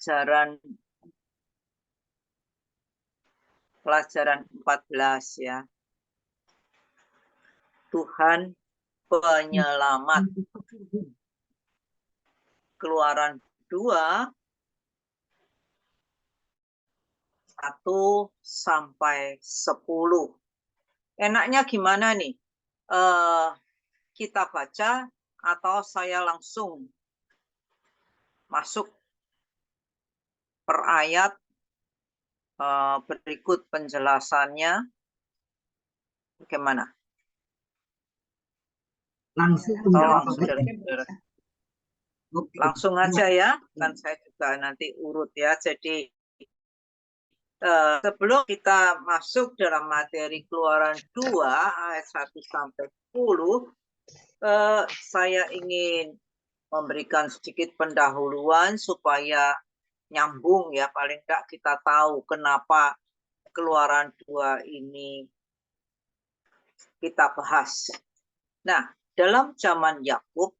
pelajaran 14 ya. Tuhan penyelamat. Keluaran 2 1 sampai 10. Enaknya gimana nih? Kita baca atau saya langsung masuk per ayat berikut penjelasannya. Bagaimana? Langsung aja ya, kan saya juga nanti urut ya. Jadi sebelum kita masuk dalam materi Keluaran 2 ayat 1 sampai 10, saya ingin memberikan sedikit pendahuluan supaya nyambung ya, paling enggak kita tahu kenapa Keluaran 2 ini kita bahas. Nah, dalam zaman Yakub,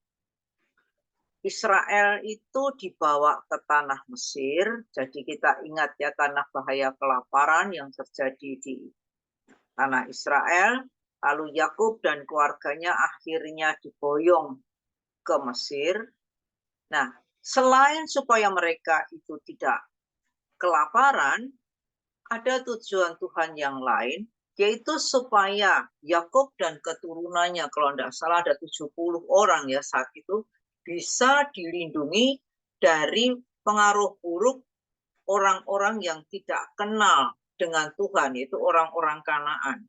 Israel itu dibawa ke tanah Mesir. Jadi kita ingat ya, tanah bahaya kelaparan yang terjadi di tanah Israel. Lalu Yakub dan keluarganya akhirnya diboyong ke Mesir. Nah, selain supaya mereka itu tidak kelaparan, ada tujuan Tuhan yang lain, yaitu supaya Yakub dan keturunannya, kalau tidak salah ada 70 orang ya saat itu, bisa dilindungi dari pengaruh buruk orang-orang yang tidak kenal dengan Tuhan, yaitu orang-orang Kanaan.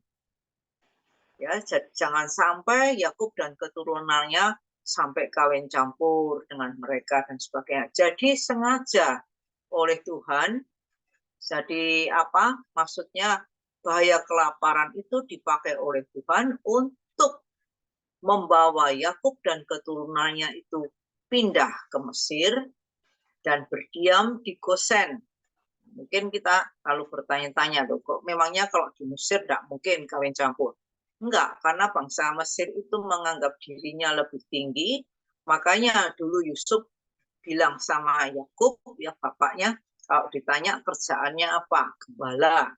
Ya, jangan sampai Yakub dan keturunannya sampai kawin campur dengan mereka dan sebagainya. Jadi sengaja oleh Tuhan, jadi apa? Maksudnya bahaya kelaparan itu dipakai oleh Tuhan untuk membawa Yakub dan keturunannya itu pindah ke Mesir dan berdiam di Gosen. Mungkin kita lalu bertanya-tanya, kok memangnya kalau di Mesir tidak mungkin kawin campur? Enggak, karena bangsa Mesir itu menganggap dirinya lebih tinggi, makanya dulu Yusuf bilang sama Yakub, ya bapaknya, kalau ditanya kerjaannya apa? Gembala.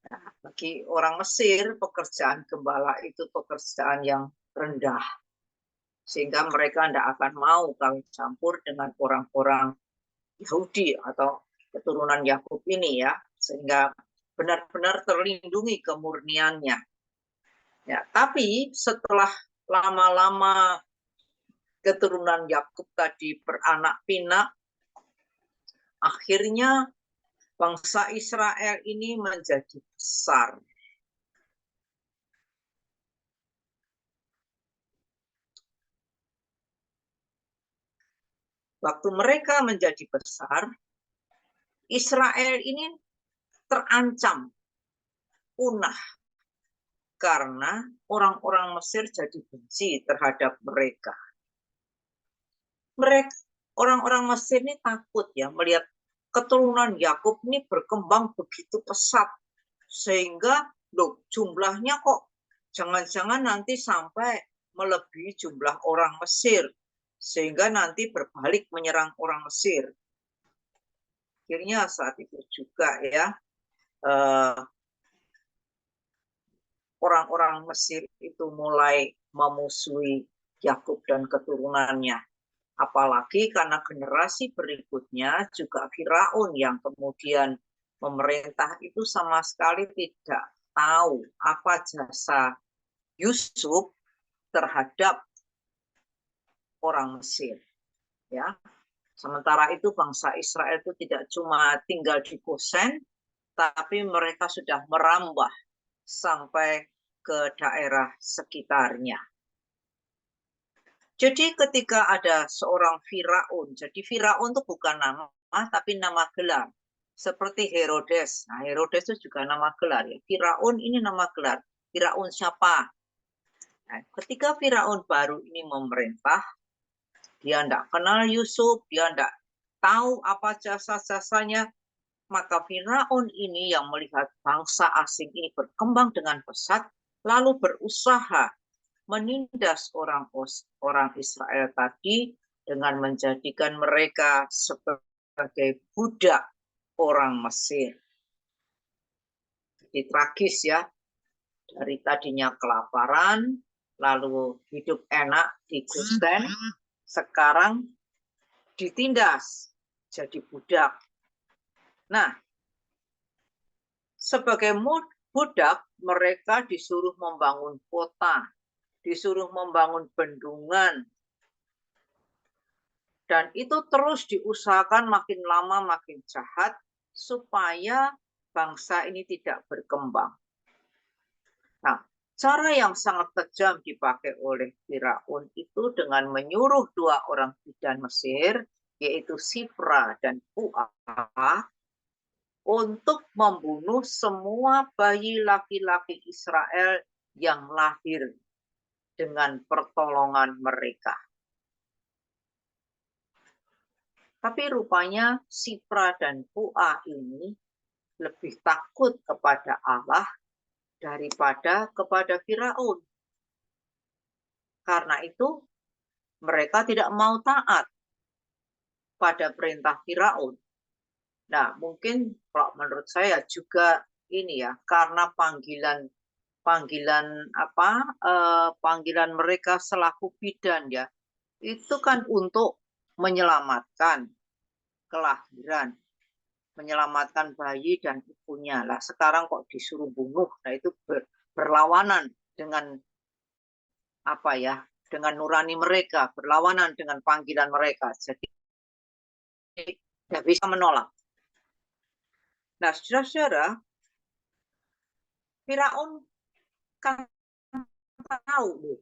Nah, bagi orang Mesir, pekerjaan gembala itu pekerjaan yang rendah. Sehingga mereka tidak akan mau kawin campur dengan orang-orang Yahudi atau keturunan Yakub ini ya. Sehingga benar-benar terlindungi kemurniannya. Ya, tapi setelah lama-lama keturunan Yakub tadi beranak pinak, akhirnya bangsa Israel ini menjadi besar. Waktu mereka menjadi besar, Israel ini terancam punah karena orang-orang Mesir jadi benci terhadap mereka. Orang-orang Mesir ini takut ya melihat keturunan Yakub ini berkembang begitu pesat, sehingga jumlahnya kok jangan-jangan nanti sampai melebihi jumlah orang Mesir, sehingga nanti berbalik menyerang orang Mesir. Akhirnya saat itu juga ya orang-orang Mesir itu mulai memusuhi Yakub dan keturunannya. Apalagi karena generasi berikutnya juga Firaun yang kemudian memerintah itu sama sekali tidak tahu apa jasa Yusuf terhadap orang Mesir. Ya, sementara itu bangsa Israel itu tidak cuma tinggal di Gosen, tapi mereka sudah merambah sampai ke daerah sekitarnya. Jadi ketika ada seorang Firaun, jadi Firaun itu bukan nama, tapi nama gelar. Seperti Herodes. Nah, Herodes itu juga nama gelar. Ya. Firaun ini nama gelar. Firaun siapa? Nah, ketika Firaun baru ini memerintah, dia tidak kenal Yusuf, dia tidak tahu apa jasa-jasanya, maka Firaun ini yang melihat bangsa asing ini berkembang dengan pesat, lalu berusaha menindas orang Israel tadi dengan menjadikan mereka sebagai sebagai budak orang Mesir. Jadi tragis ya, dari tadinya kelaparan, lalu hidup enak di Gosen, sekarang ditindas jadi budak. Nah, sebagai budak, mereka disuruh membangun kota, disuruh membangun bendungan, dan itu terus diusahakan makin lama makin jahat supaya bangsa ini tidak berkembang. Nah, cara yang sangat kejam dipakai oleh Firaun itu dengan menyuruh dua orang bidan Mesir, yaitu Sifra dan Puah, untuk membunuh semua bayi laki-laki Israel yang lahir dengan pertolongan mereka. Tapi rupanya Sifra dan Puah ini lebih takut kepada Allah daripada kepada Firaun. Karena itu mereka tidak mau taat pada perintah Firaun. Nah, mungkin kalau menurut saya juga ini ya, karena panggilan mereka selaku bidan ya, itu kan untuk menyelamatkan kelahiran, menyelamatkan bayi dan ibunya. Lah sekarang kok disuruh bunuh, nah itu berlawanan dengan dengan nurani mereka, berlawanan dengan panggilan mereka. Jadi tidak bisa menolak. Nah, saudara-saudara, Firaun kan tahu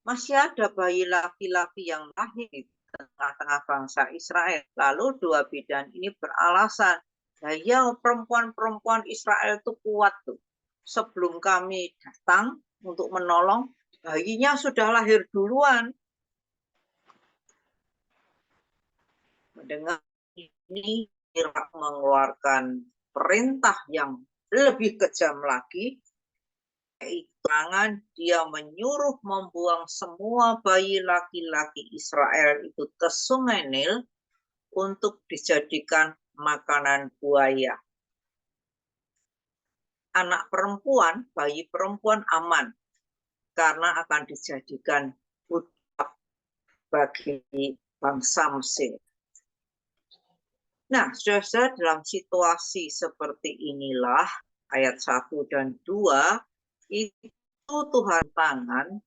masih ada bayi laki-laki yang lahir di tengah-tengah bangsa Israel. Lalu dua bidan ini beralasan, ya perempuan-perempuan Israel itu kuat tuh. Sebelum kami datang untuk menolong, bayinya sudah lahir duluan. Mendengar ini, Irak mengeluarkan perintah yang lebih kejam lagi. Dia menyuruh membuang semua bayi laki-laki Israel itu ke Sungai Nil untuk dijadikan makanan buaya. Anak perempuan, bayi perempuan aman karena akan dijadikan budak bagi bangsa Mesir. Nah, saudara, dalam situasi seperti inilah ayat 1 dan 2 itu Tuhan tangan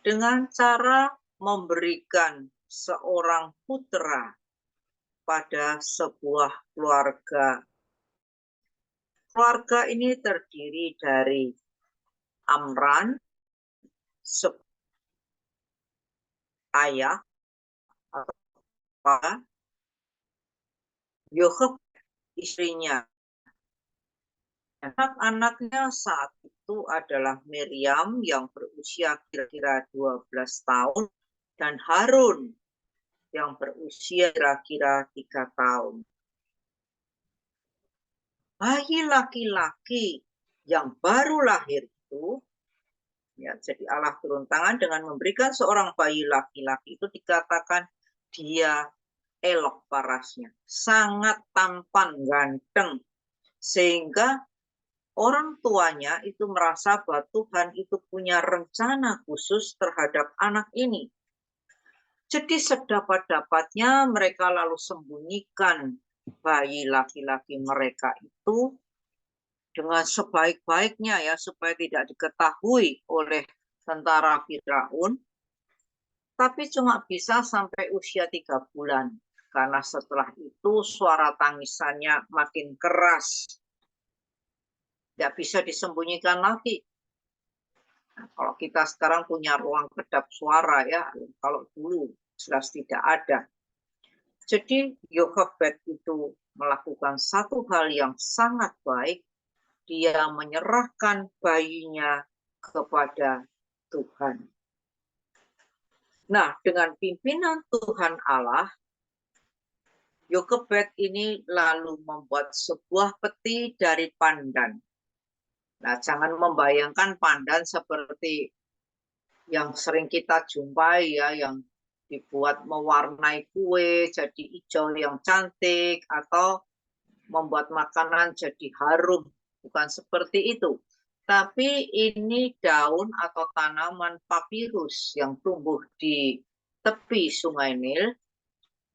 dengan cara memberikan seorang putra pada sebuah keluarga. Keluarga ini terdiri dari Amran, ayah, Yocheb, istrinya. Anak-anaknya saat itu adalah Miriam yang berusia kira-kira 12 tahun dan Harun yang berusia kira-kira 3 tahun. Bayi laki-laki yang baru lahir itu, ya, jadi Allah turun tangan dengan memberikan seorang bayi laki-laki itu, dikatakan dia elok parasnya, sangat tampan, ganteng, sehingga orang tuanya itu merasa bahwa Tuhan itu punya rencana khusus terhadap anak ini. Jadi sedapat-dapatnya mereka lalu sembunyikan bayi laki-laki mereka itu dengan sebaik-baiknya ya, supaya tidak diketahui oleh tentara Firaun. Tapi cuma bisa sampai usia 3 bulan. Karena setelah itu suara tangisannya makin keras. Tidak bisa disembunyikan lagi. Nah, kalau kita sekarang punya ruang kedap suara ya, kalau dulu jelas tidak ada. Jadi Yochebed itu melakukan satu hal yang sangat baik, dia menyerahkan bayinya kepada Tuhan. Nah, dengan pimpinan Tuhan Allah, Yochebed ini lalu membuat sebuah peti dari pandan. Nah, jangan membayangkan pandan seperti yang sering kita jumpai ya, yang dibuat mewarnai kue jadi hijau yang cantik, atau membuat makanan jadi harum. Bukan seperti itu. Tapi ini daun atau tanaman papirus yang tumbuh di tepi Sungai Nil.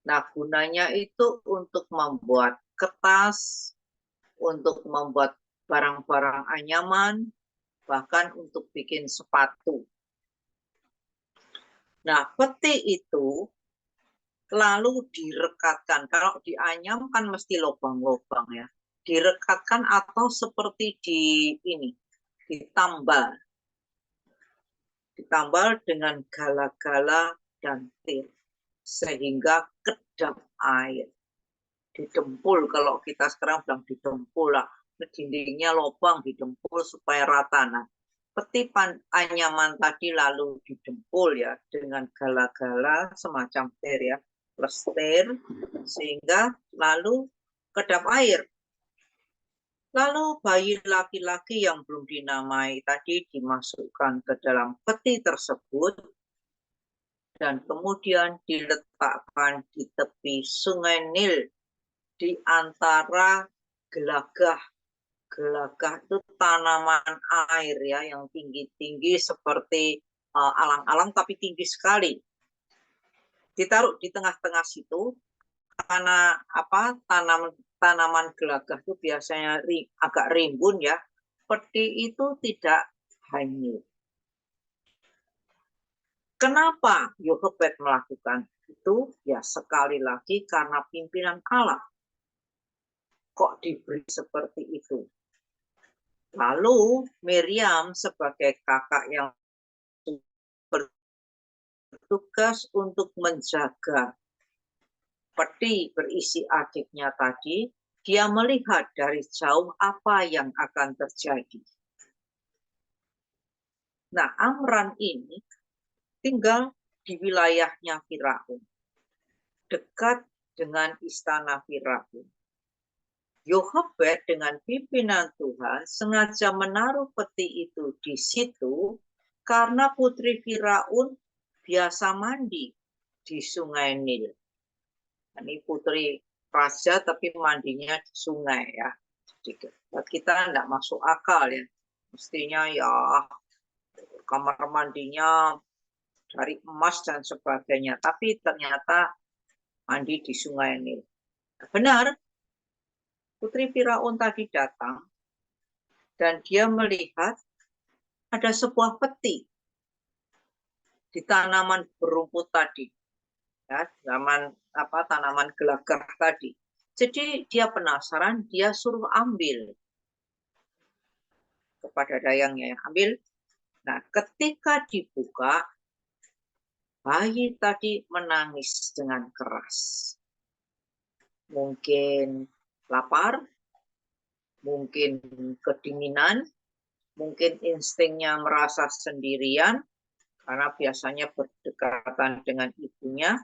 Nah, gunanya itu untuk membuat kertas, untuk membuat barang-barang anyaman, bahkan untuk bikin sepatu. Nah, peti itu lalu direkatkan. Kalau dianyam kan mesti lubang-lubang ya. Direkatkan atau seperti ditambal. Ditambal dengan gala-gala dan tir. Sehingga kedap air. Didempul, kalau kita sekarang bilang didempul lah. Dindingnya lubang, didempul supaya rata. Nah, peti anyaman tadi lalu didempul ya dengan gala-gala semacam tir ya, plestir, sehingga lalu kedap air. Lalu bayi laki-laki yang belum dinamai tadi dimasukkan ke dalam peti tersebut dan kemudian diletakkan di tepi Sungai Nil di antara gelagah. Gelagah itu tanaman air ya yang tinggi-tinggi seperti alang-alang tapi tinggi sekali. Ditaruh di tengah-tengah situ karena tanaman gelagah itu biasanya agak rimbun ya. Peti itu tidak hanyut. Kenapa Yochebed melakukan itu? Ya sekali lagi karena pimpinan Allah. Kok diberi seperti itu? Lalu Miriam sebagai kakak yang bertugas untuk menjaga peti berisi adiknya tadi, dia melihat dari jauh apa yang akan terjadi. Nah, Amran ini tinggal di wilayahnya Firaun, dekat dengan istana Firaun. Yochebed dengan pimpinan Tuhan sengaja menaruh peti itu di situ karena putri Firaun biasa mandi di Sungai Nil. Ini putri raja tapi mandinya di sungai ya. Jadi kita tidak masuk akal ya. Mestinya ya kamar mandinya dari emas dan sebagainya. Tapi ternyata mandi di Sungai Nil. Benar, putri Firaun tadi datang dan dia melihat ada sebuah peti di tanaman berumput tadi, ya, tanaman gelagah tadi. Jadi dia penasaran, dia suruh ambil kepada dayangnya yang ambil. Nah, ketika dibuka, bayi tadi menangis dengan keras. Mungkin lapar, mungkin kedinginan, mungkin instingnya merasa sendirian, karena biasanya berdekatan dengan ibunya.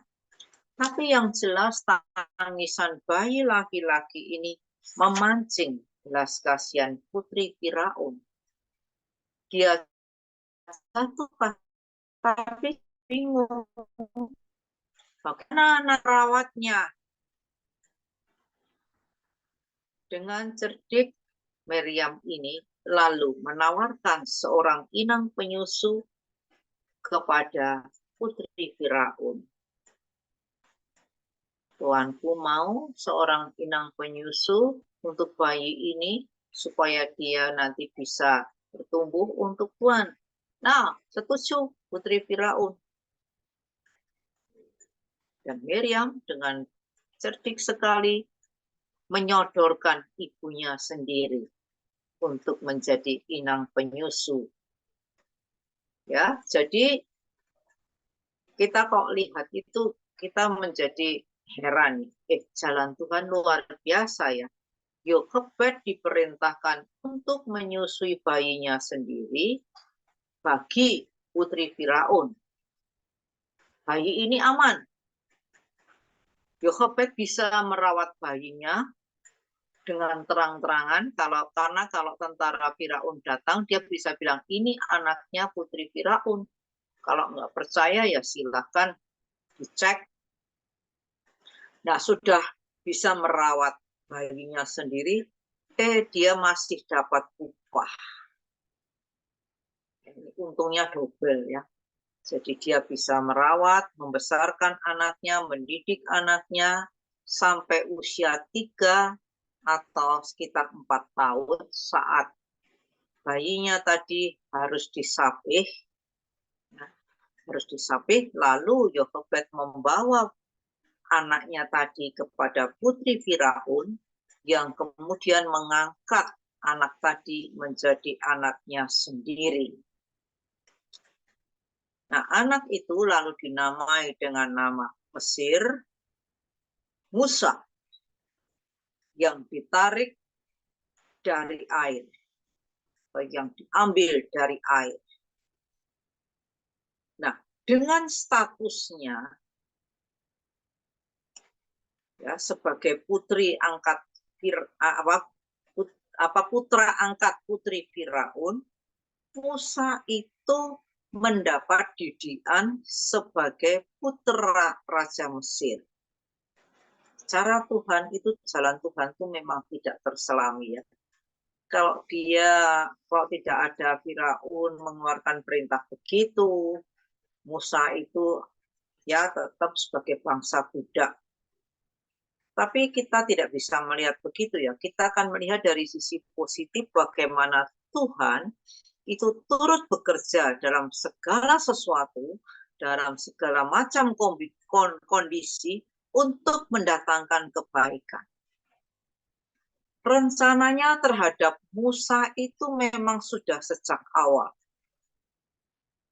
Tapi yang jelas tangisan bayi laki-laki ini memancing belas kasihan putri Firaun. Dia satu tapi bingung bagaimana merawatnya. Dengan cerdik, Miriam ini lalu menawarkan seorang inang penyusu kepada putri Firaun. Tuanku mau seorang inang penyusu untuk bayi ini supaya dia nanti bisa bertumbuh untuk Tuan. Nah, setuju putri Firaun. Dan Miriam dengan cerdik sekali menyodorkan ibunya sendiri untuk menjadi inang penyusu. Ya, jadi kita kok lihat itu kita menjadi heran. Jalan Tuhan luar biasa ya. Yochebed diperintahkan untuk menyusui bayinya sendiri bagi putri Firaun. Bayi ini aman. Yochebed bisa merawat bayinya dengan terang-terangan karena kalau tentara Firaun datang dia bisa bilang ini anaknya putri Firaun. Kalau nggak percaya ya silakan dicek. Nah, sudah bisa merawat bayinya sendiri, dia masih dapat upah. Ini untungnya double ya. Jadi dia bisa merawat, membesarkan anaknya, mendidik anaknya sampai usia 3 atau sekitar 4 tahun saat bayinya tadi harus disapih. Lalu Yokebed membawa anaknya tadi kepada Putri Firaun yang kemudian mengangkat anak tadi menjadi anaknya sendiri. Nah, anak itu lalu dinamai dengan nama Mesir, Musa, yang ditarik dari air, yang diambil dari air. Nah, dengan statusnya ya sebagai putri angkat putra angkat Putri Firaun, Musa itu mendapat didikan sebagai putra Raja Mesir. Cara Tuhan itu, jalan Tuhan itu memang tidak terselami ya. Kalau tidak ada Firaun mengeluarkan perintah begitu, Musa itu ya tetap sebagai bangsa budak. Tapi kita tidak bisa melihat begitu ya. Kita akan melihat dari sisi positif bagaimana Tuhan itu turut bekerja dalam segala sesuatu, dalam segala macam kondisi untuk mendatangkan kebaikan. Rencananya terhadap Musa itu memang sudah sejak awal.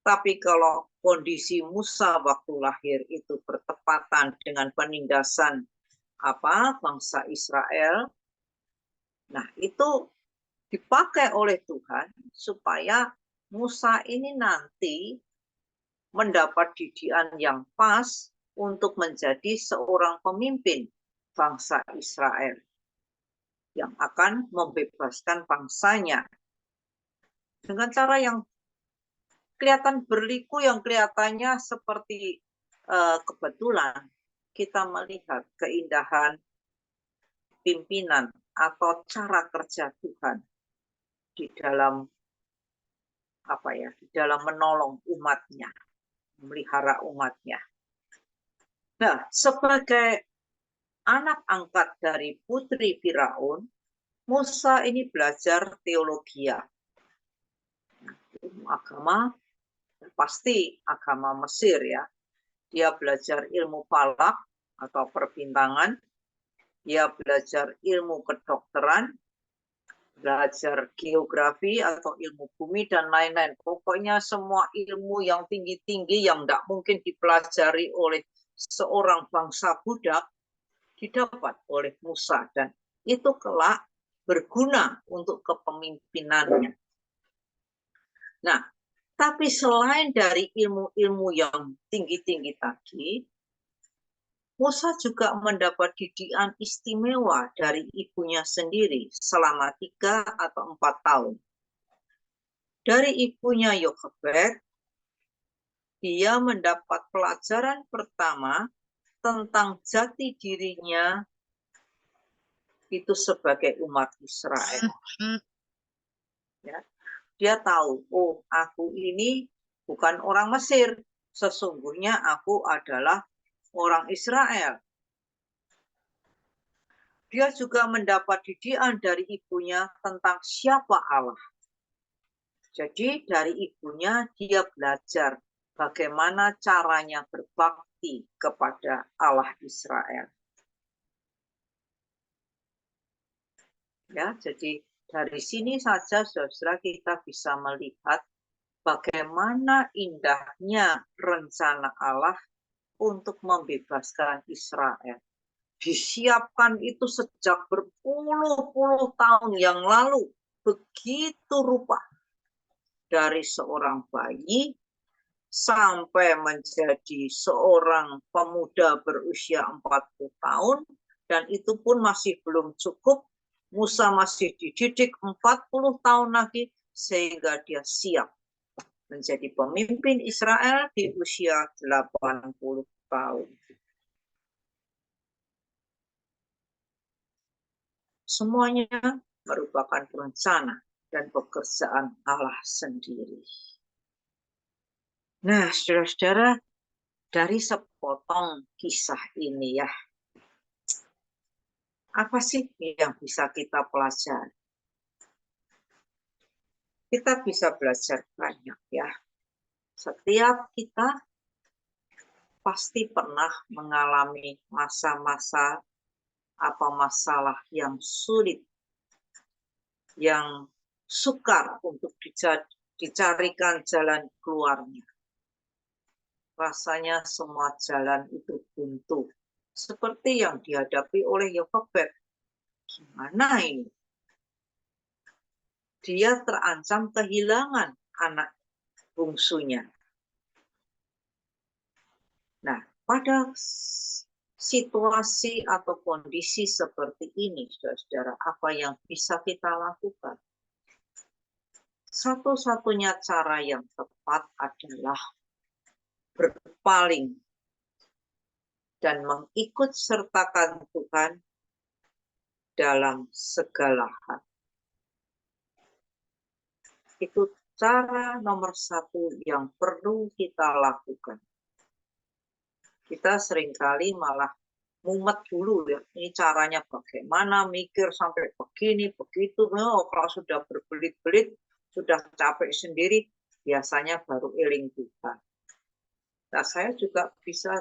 Tapi kalau kondisi Musa waktu lahir itu bertepatan dengan penindasan bangsa Israel, nah itu dipakai oleh Tuhan supaya Musa ini nanti mendapat didikan yang pas untuk menjadi seorang pemimpin bangsa Israel yang akan membebaskan bangsanya dengan cara yang kelihatan berliku, yang kelihatannya seperti kebetulan. Kita melihat keindahan pimpinan atau cara kerja Tuhan di dalam di dalam menolong umatnya, memelihara umatnya. Nah, sebagai anak angkat dari Putri Firaun, Musa ini belajar teologi. Agama pasti agama Mesir ya. Dia belajar ilmu falak atau perbintangan, dia belajar ilmu kedokteran, belajar geografi atau ilmu bumi dan lain-lain. Pokoknya semua ilmu yang tinggi-tinggi yang tidak mungkin dipelajari oleh seorang bangsa budak didapat oleh Musa, dan itu kelak berguna untuk kepemimpinannya. Nah, tapi selain dari ilmu-ilmu yang tinggi-tinggi tadi, Musa juga mendapat didikan istimewa dari ibunya sendiri selama 3 atau 4 tahun. Dari ibunya Yokebed, dia mendapat pelajaran pertama tentang jati dirinya itu sebagai umat Israel. Ya. Dia tahu, oh aku ini bukan orang Mesir, sesungguhnya aku adalah orang Israel. Dia juga mendapat didikan dari ibunya tentang siapa Allah. Jadi dari ibunya dia belajar bagaimana caranya berbakti kepada Allah Israel. Ya, jadi dari sini saja saudara kita bisa melihat bagaimana indahnya rencana Allah untuk membebaskan Israel. Disiapkan itu sejak berpuluh-puluh tahun yang lalu. Begitu rupa. Dari seorang bayi sampai menjadi seorang pemuda berusia 40 tahun. Dan itu pun masih belum cukup. Musa masih dididik 40 tahun lagi sehingga dia siap menjadi pemimpin Israel di usia 80 tahun. Semuanya merupakan rencana dan pekerjaan Allah sendiri. Nah, saudara-saudara, dari sepotong kisah ini ya, apa sih yang bisa kita pelajari? Kita bisa belajar banyak ya. Setiap kita pasti pernah mengalami masa-masa apa masalah yang sulit, yang sukar untuk dicarikan jalan keluarnya. Rasanya semua jalan itu buntu, seperti yang dihadapi oleh Yokebed. Gimana ini? Dia terancam kehilangan anak bungsunya. Nah, pada situasi atau kondisi seperti ini, saudara-saudara, apa yang bisa kita lakukan? Satu-satunya cara yang tepat adalah berpaling dan mengikut sertakan Tuhan dalam segala hal. Itu cara nomor satu yang perlu kita lakukan. Kita seringkali malah mumet dulu ya, ini caranya bagaimana, mikir sampai begini, begitu. Oh, kalau sudah berbelit-belit, sudah capek sendiri, biasanya baru eling Tuhan. Nah, saya juga bisa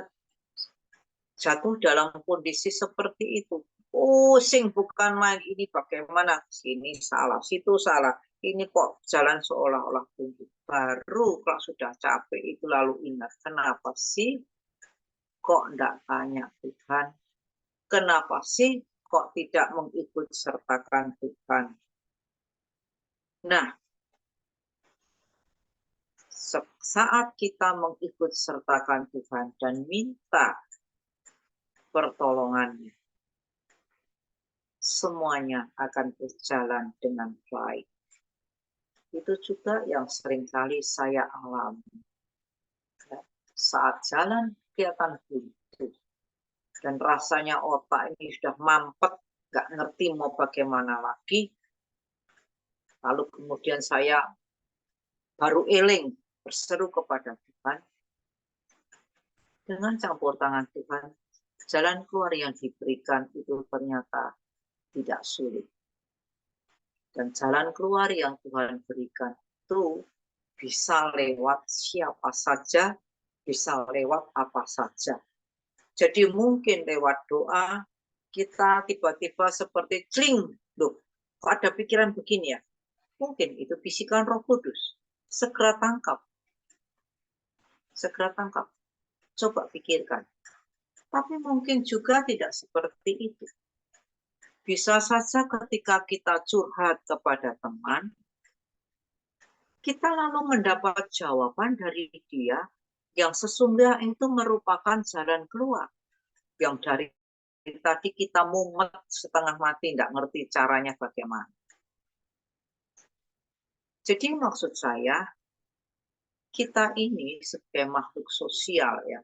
jatuh dalam kondisi seperti itu. Pusing, bukan main, ini bagaimana, sini salah, situ salah. Ini kok jalan seolah-olah buntu. Baru kalau sudah capek itu lalu ingat, kenapa sih kok enggak tanya Tuhan? Kenapa sih kok tidak mengikut sertakan Tuhan? Nah, saat kita mengikut sertakan Tuhan dan minta pertolongannya, semuanya akan berjalan dengan baik. Itu juga yang seringkali saya alami. Saat jalan kelihatan buntu dan rasanya otak ini sudah mampet, nggak ngerti mau bagaimana lagi. Lalu kemudian saya baru eling, berseru kepada Tuhan. Dengan campur tangan Tuhan, jalan keluar yang diberikan itu ternyata tidak sulit. Dan jalan keluar yang Tuhan berikan itu bisa lewat siapa saja, bisa lewat apa saja. Jadi mungkin lewat doa, kita tiba-tiba seperti cling, loh, kok ada pikiran begini ya? Mungkin itu bisikan Roh Kudus. Segera tangkap. Segera tangkap. Coba pikirkan. Tapi mungkin juga tidak seperti itu. Bisa saja ketika kita curhat kepada teman, kita lalu mendapat jawaban dari dia yang sesungguhnya itu merupakan jalan keluar. Yang dari tadi kita mumet setengah mati, tidak ngerti caranya bagaimana. Jadi maksud saya, kita ini sebagai makhluk sosial ya,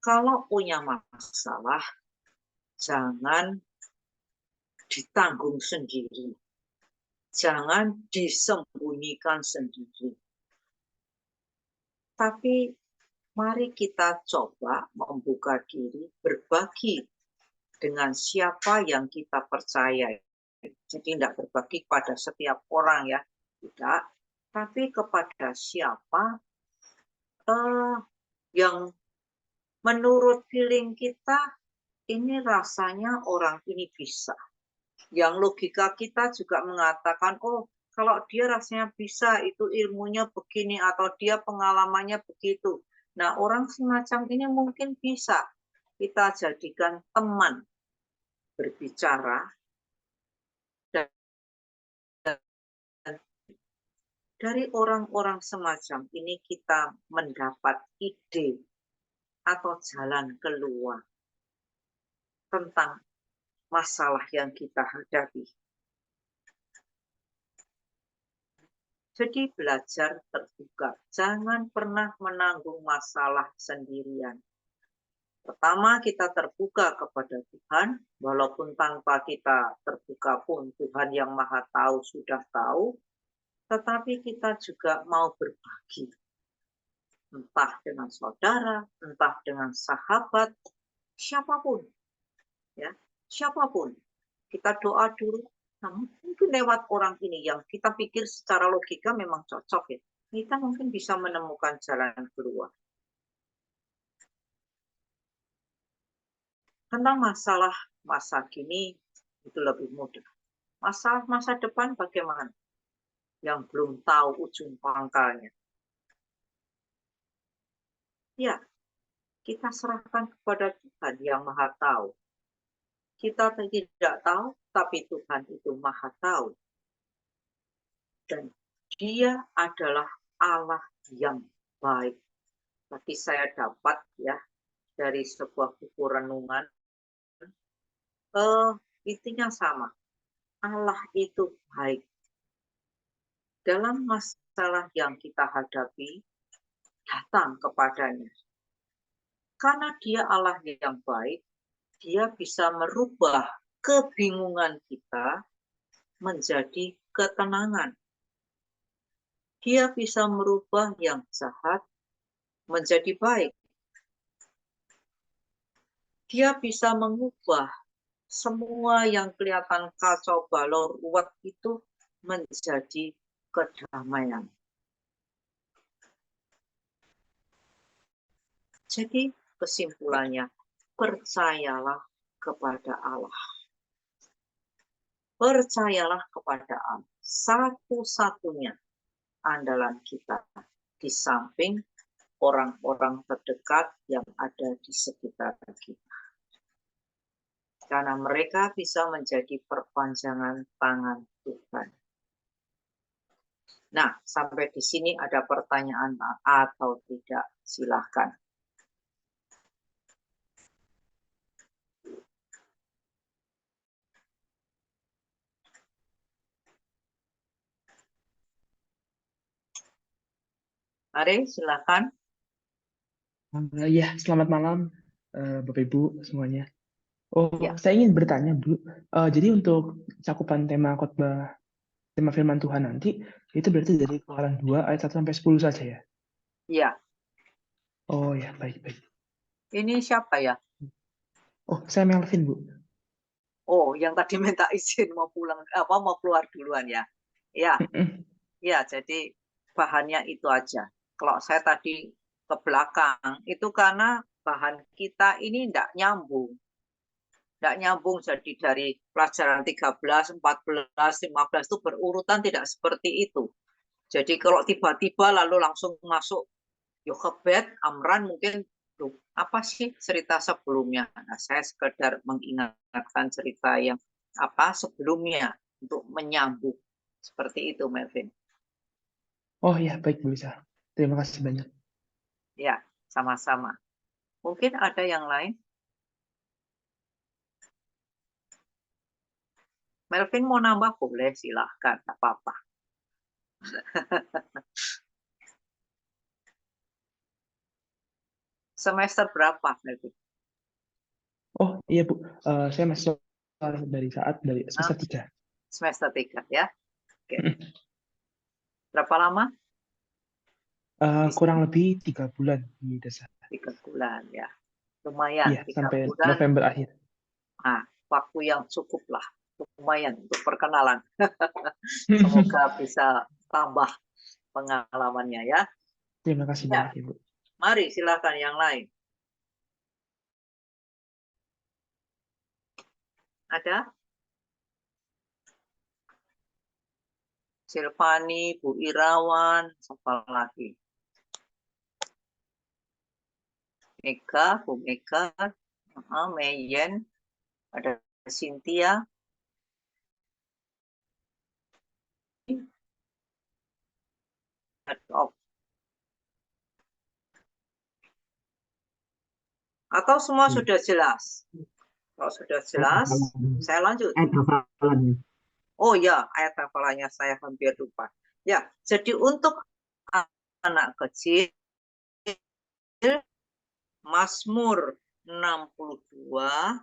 kalau punya masalah, jangan ditanggung sendiri. Jangan disembunyikan sendiri. Tapi mari kita coba membuka diri, berbagi dengan siapa yang kita percaya. Jadi tidak berbagi pada setiap orang ya, tidak. Tapi kepada siapa yang menurut feeling kita ini rasanya orang ini bisa. Yang logika kita juga mengatakan, oh kalau dia rasanya bisa, itu ilmunya begini, atau dia pengalamannya begitu. Nah, orang semacam ini mungkin bisa kita jadikan teman berbicara. Dan dari orang-orang semacam ini kita mendapat ide atau jalan keluar tentang masalah yang kita hadapi. Jadi belajar terbuka. Jangan pernah menanggung masalah sendirian. Pertama, kita terbuka kepada Tuhan, walaupun tanpa kita terbuka pun Tuhan yang Maha Tahu sudah tahu, tetapi kita juga mau berbagi. Entah dengan saudara, entah dengan sahabat, siapapun. Ya, siapapun. Kita doa dulu. Nah, mungkin lewat orang ini yang kita pikir secara logika memang cocok ya. Kita mungkin bisa menemukan jalan keluar. Tentang masalah masa kini itu lebih mudah. Masalah masa depan bagaimana? Yang belum tahu ujung pangkalnya. Ya, kita serahkan kepada Tuhan yang Maha Tahu. Kita tidak tahu, tapi Tuhan itu Maha Tahu. Dan Dia adalah Allah yang baik. Tapi saya dapat ya dari sebuah buku renungan, intinya sama. Allah itu baik. Dalam masalah yang kita hadapi, datang kepadanya. Karena Dia Allah yang baik, Dia bisa merubah kebingungan kita menjadi ketenangan. Dia bisa merubah yang jahat menjadi baik. Dia bisa mengubah semua yang kelihatan kacau balau ruwet itu menjadi kedamaian. Jadi kesimpulannya, percayalah kepada Allah. Percayalah kepada Allah. Satu-satunya andalan kita di samping orang-orang terdekat yang ada di sekitar kita. Karena mereka bisa menjadi perpanjangan tangan Tuhan. Nah, sampai di sini ada pertanyaan atau tidak? Silahkan. Mari, silahkan. Ya, selamat malam Bapak Ibu semuanya. Ya. Saya ingin bertanya, Bu. Jadi untuk cakupan tema khotbah, tema firman Tuhan nanti, itu berarti dari Keluaran 2 ayat 1 sampai 10 saja ya? Iya. Oh ya, baik-baik. Ini siapa ya? Oh, saya Melvin, Bu. Oh, yang tadi minta izin mau pulang, mau keluar duluan ya? Ya, ya. Jadi bahannya itu aja. Kalau saya tadi ke belakang, itu karena bahan kita ini tidak nyambung. Tidak nyambung, jadi dari pelajaran 13, 14, 15 itu berurutan tidak seperti itu. Jadi kalau tiba-tiba lalu langsung masuk Yochebed, Amran, mungkin apa sih cerita sebelumnya? Nah, saya sekedar mengingatkan cerita yang sebelumnya untuk menyambung. Seperti itu, Melvin. Oh ya, baik Bu Lisa. Terima kasih banyak. Ya, sama-sama. Mungkin ada yang lain? Melvin mau nambah boleh, silahkan, tak apa-apa. Semester berapa, Melvin? Oh iya Bu, saya masuk dari semester 3. Semester 3 ya. Oke. Berapa lama? Kurang lebih 3 bulan di desa. 3 bulan ya. Lumayan, Iya, 3 sampai bulan. November akhir. Nah, waktu yang cukup lah. Lumayan untuk perkenalan. Semoga bisa tambah pengalamannya ya. Terima kasih Ya. banyak Ibu. Mari silakan yang lain. Ada? Silvani, Bu Irawan, siapa lagi? Mega, Bu Mega, Meyen, ada Cynthia. Atau semua sudah jelas? Kalau sudah jelas, saya lanjut. Oh ya, ayat hafalannya saya hampir lupa. Ya, jadi untuk anak kecil, Mazmur 62,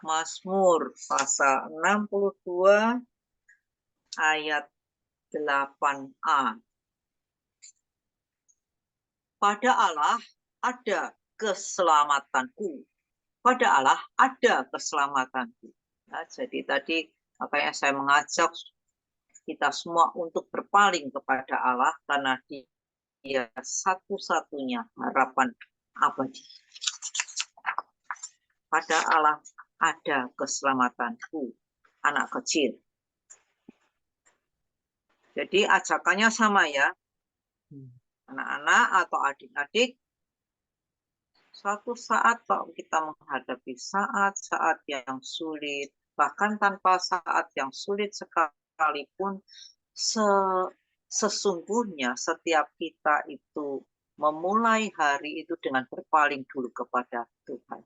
Mazmur pasal 62 ayat 8a. Pada Allah ada keselamatanku. Pada Allah ada keselamatanku. Nah, jadi tadi makanya saya mengajak kita semua untuk berpaling kepada Allah karena Dia satu-satunya harapan abadi. Pada Allah ada keselamatanku, anak kecil. Jadi ajakannya sama ya, anak-anak atau adik-adik, suatu saat kalau kita menghadapi saat-saat yang sulit, bahkan tanpa saat yang sulit sekalipun, sesungguhnya setiap kita itu memulai hari itu dengan berpaling dulu kepada Tuhan.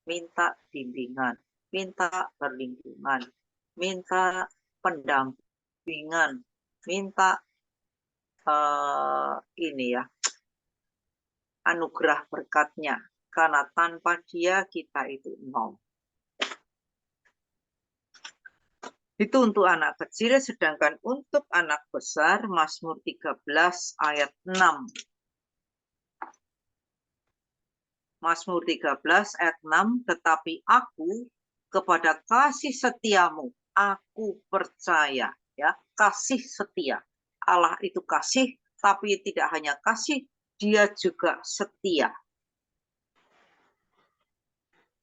Minta bimbingan, minta perlindungan, minta pendampingan, minta anugerah berkatnya. Karena tanpa Dia kita itu nol. Itu untuk anak kecil, sedangkan untuk anak besar, Mazmur 13 ayat 6. Mazmur 13 ayat 6, tetapi aku kepada kasih setiamu, aku percaya. Ya, kasih setia. Allah itu kasih, tapi tidak hanya kasih, Dia juga setia.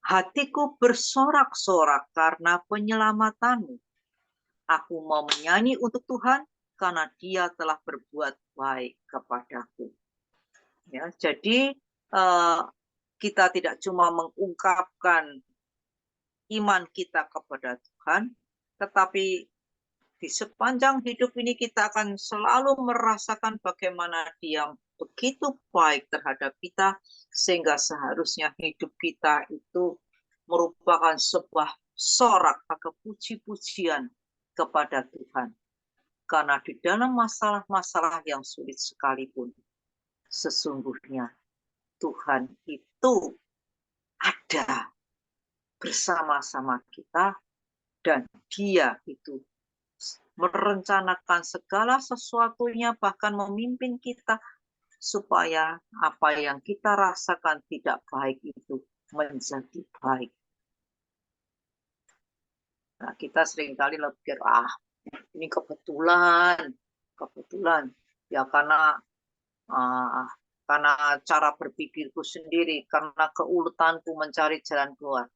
Hatiku bersorak-sorak karena penyelamatanmu. Aku mau menyanyi untuk Tuhan karena Dia telah berbuat baik kepadaku. Ya, jadi kita tidak cuma mengungkapkan iman kita kepada Tuhan, tetapi di sepanjang hidup ini kita akan selalu merasakan bagaimana Dia begitu baik terhadap kita, sehingga seharusnya hidup kita itu merupakan sebuah sorak atau puji-pujian kepada Tuhan. Karena di dalam masalah-masalah yang sulit sekalipun, sesungguhnya Tuhan itu ada bersama-sama kita, dan Dia itu merencanakan segala sesuatunya, bahkan memimpin kita supaya apa yang kita rasakan tidak baik itu menjadi baik. Nah, kita seringkali pikir, ini kebetulan, ya karena cara berpikirku sendiri, karena keuletanku mencari jalan keluar.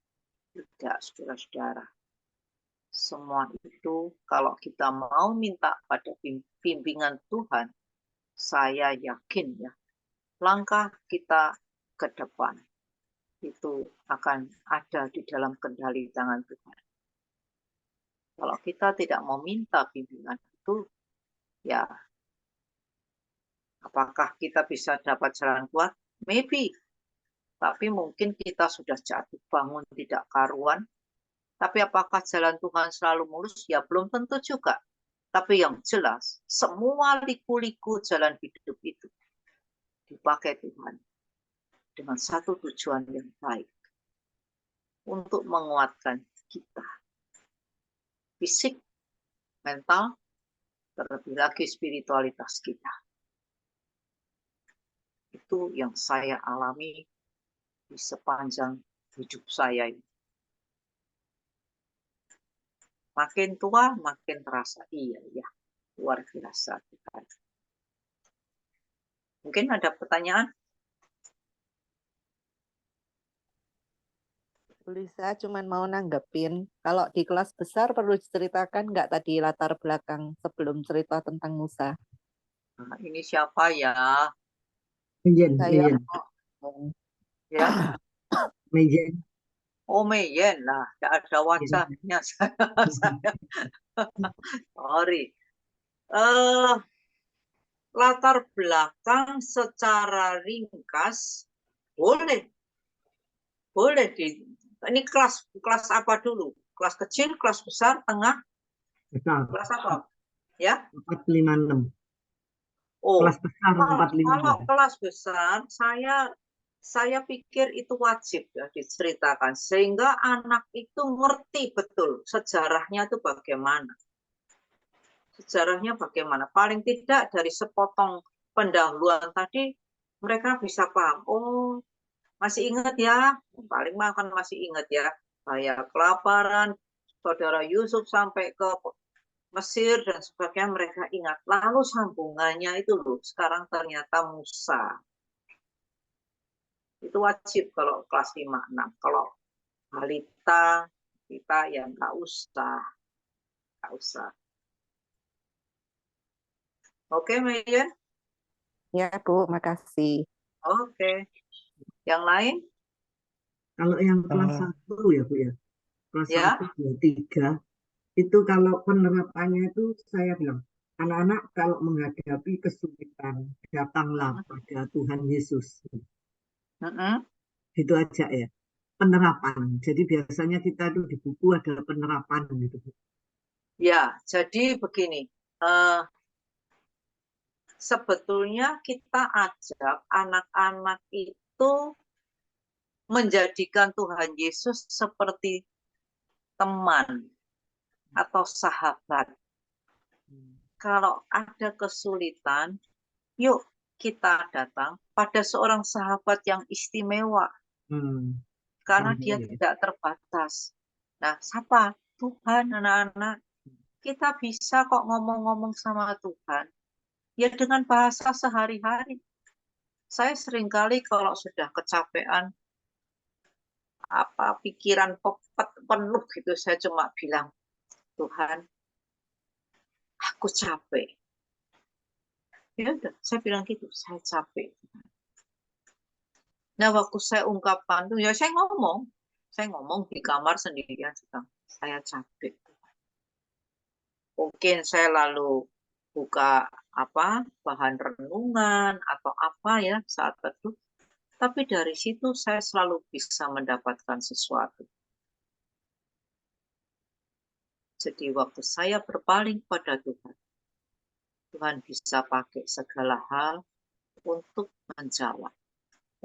Tidak, saudara-saudara. Semua itu kalau kita mau minta pada bimbingan Tuhan, saya yakin ya, langkah kita ke depan itu akan ada di dalam kendali tangan Tuhan. Kalau kita tidak mau minta bimbingan itu, ya apakah kita bisa dapat jalan keluar? Maybe. Tapi mungkin kita sudah jatuh bangun tidak karuan. Tapi apakah jalan Tuhan selalu mulus? Ya belum tentu juga. Tapi yang jelas, semua liku-liku jalan hidup itu dipakai Tuhan dengan satu tujuan yang baik. Untuk menguatkan kita. Fisik, mental, terlebih lagi spiritualitas kita. Itu yang saya alami di sepanjang hidup saya ini. Makin tua, makin terasa. Iya, luar biasa. Mungkin ada pertanyaan? Lisa cuma mau nanggepin, kalau di kelas besar perlu diceritakan nggak tadi latar belakang sebelum cerita tentang Musa? Nah, ini siapa ya? Mejen. Ya. Mejen. Oh, Meyen lah, tidak ada wajahnya saya. Sorry. Latar belakang secara ringkas boleh Ini kelas apa dulu? Kelas kecil, kelas besar, tengah, Besar. kelas apa? Ya. 456. Oh, Kelas besar kalau 456. kelas besar, saya pikir itu wajib ya diceritakan sehingga anak itu ngerti betul sejarahnya itu bagaimana. Sejarahnya bagaimana? Paling tidak dari sepotong pendahuluan tadi mereka bisa paham. Oh, masih ingat ya? Paling makan masih ingat ya. Bahaya kelaparan, saudara Yusuf sampai ke Mesir dan sebagainya mereka ingat. Lalu sambungannya itu loh, sekarang ternyata Musa. Itu wajib kalau kelas 5-6. Kalau balita, kita yang nggak usah. Nggak usah. Oke, Meyen? Ya, Bu, makasih. Oke. Yang lain? Kalau yang kelas Eh, 1 ya Bu ya. Kelas Ya. 1, 2, 3. Itu kalau penerapannya itu saya bilang, anak-anak kalau menghadapi kesulitan, datanglah pada Tuhan Yesus. Mm-mm. Itu aja ya. Penerapan. Jadi biasanya kita tuh di buku ada penerapan gitu. Ya, jadi begini. Sebetulnya kita ajak anak-anak itu menjadikan Tuhan Yesus seperti teman atau sahabat. Kalau ada kesulitan, yuk kita datang pada seorang sahabat yang istimewa. Karena dia tidak terbatas. Nah, siapa? Tuhan, anak-anak. Kita bisa kok ngomong-ngomong sama Tuhan. Ya dengan bahasa sehari-hari. Saya seringkali kalau sudah kecapean, pikiran penuh gitu, saya cuma bilang, Tuhan, aku capek. Ya udah, saya bilang gitu, saya capek. Nah, waktu saya ungkapkan tuh, ya saya ngomong di kamar sendirian, saya capek. Mungkin saya lalu buka bahan renungan atau apa ya saat itu. Tapi dari situ saya selalu bisa mendapatkan sesuatu. Jadi waktu saya berpaling pada Tuhan, Tuhan bisa pakai segala hal untuk menjawab,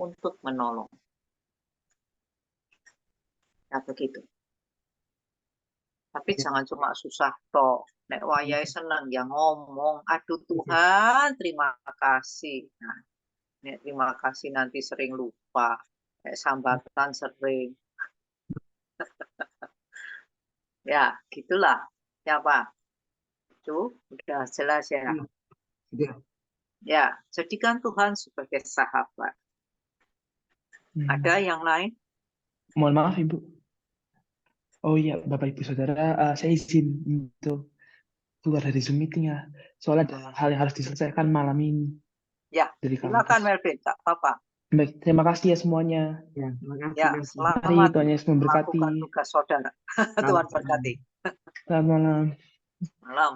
untuk menolong. Ya begitu. Tapi jangan cuma susah toh. Nek wayai senang ya ngomong, aduh Tuhan, terima kasih. Nah, nek terima kasih nanti sering lupa. Nek sambatan sering. Ya, gitulah. Ya, Pak. Itu udah jelas ya. Ya, jadikan Tuhan sebagai sahabat. Ada yang lain? Mohon maaf, Ibu. Oh iya, Bapak Ibu Saudara, saya izin untuk keluar dari Zoom meeting ya. Soalnya ada hal yang harus diselesaikan malam ini Ya, dari silakan kampus. Melvin, tak apa-apa. Baik, terima kasih ya semuanya. Ya, terima kasih. Ya, Mari selamat Tuhan Yesus memberkati. melakukan tugas saudara. Tuhan berkati. Selamat malam. Malam.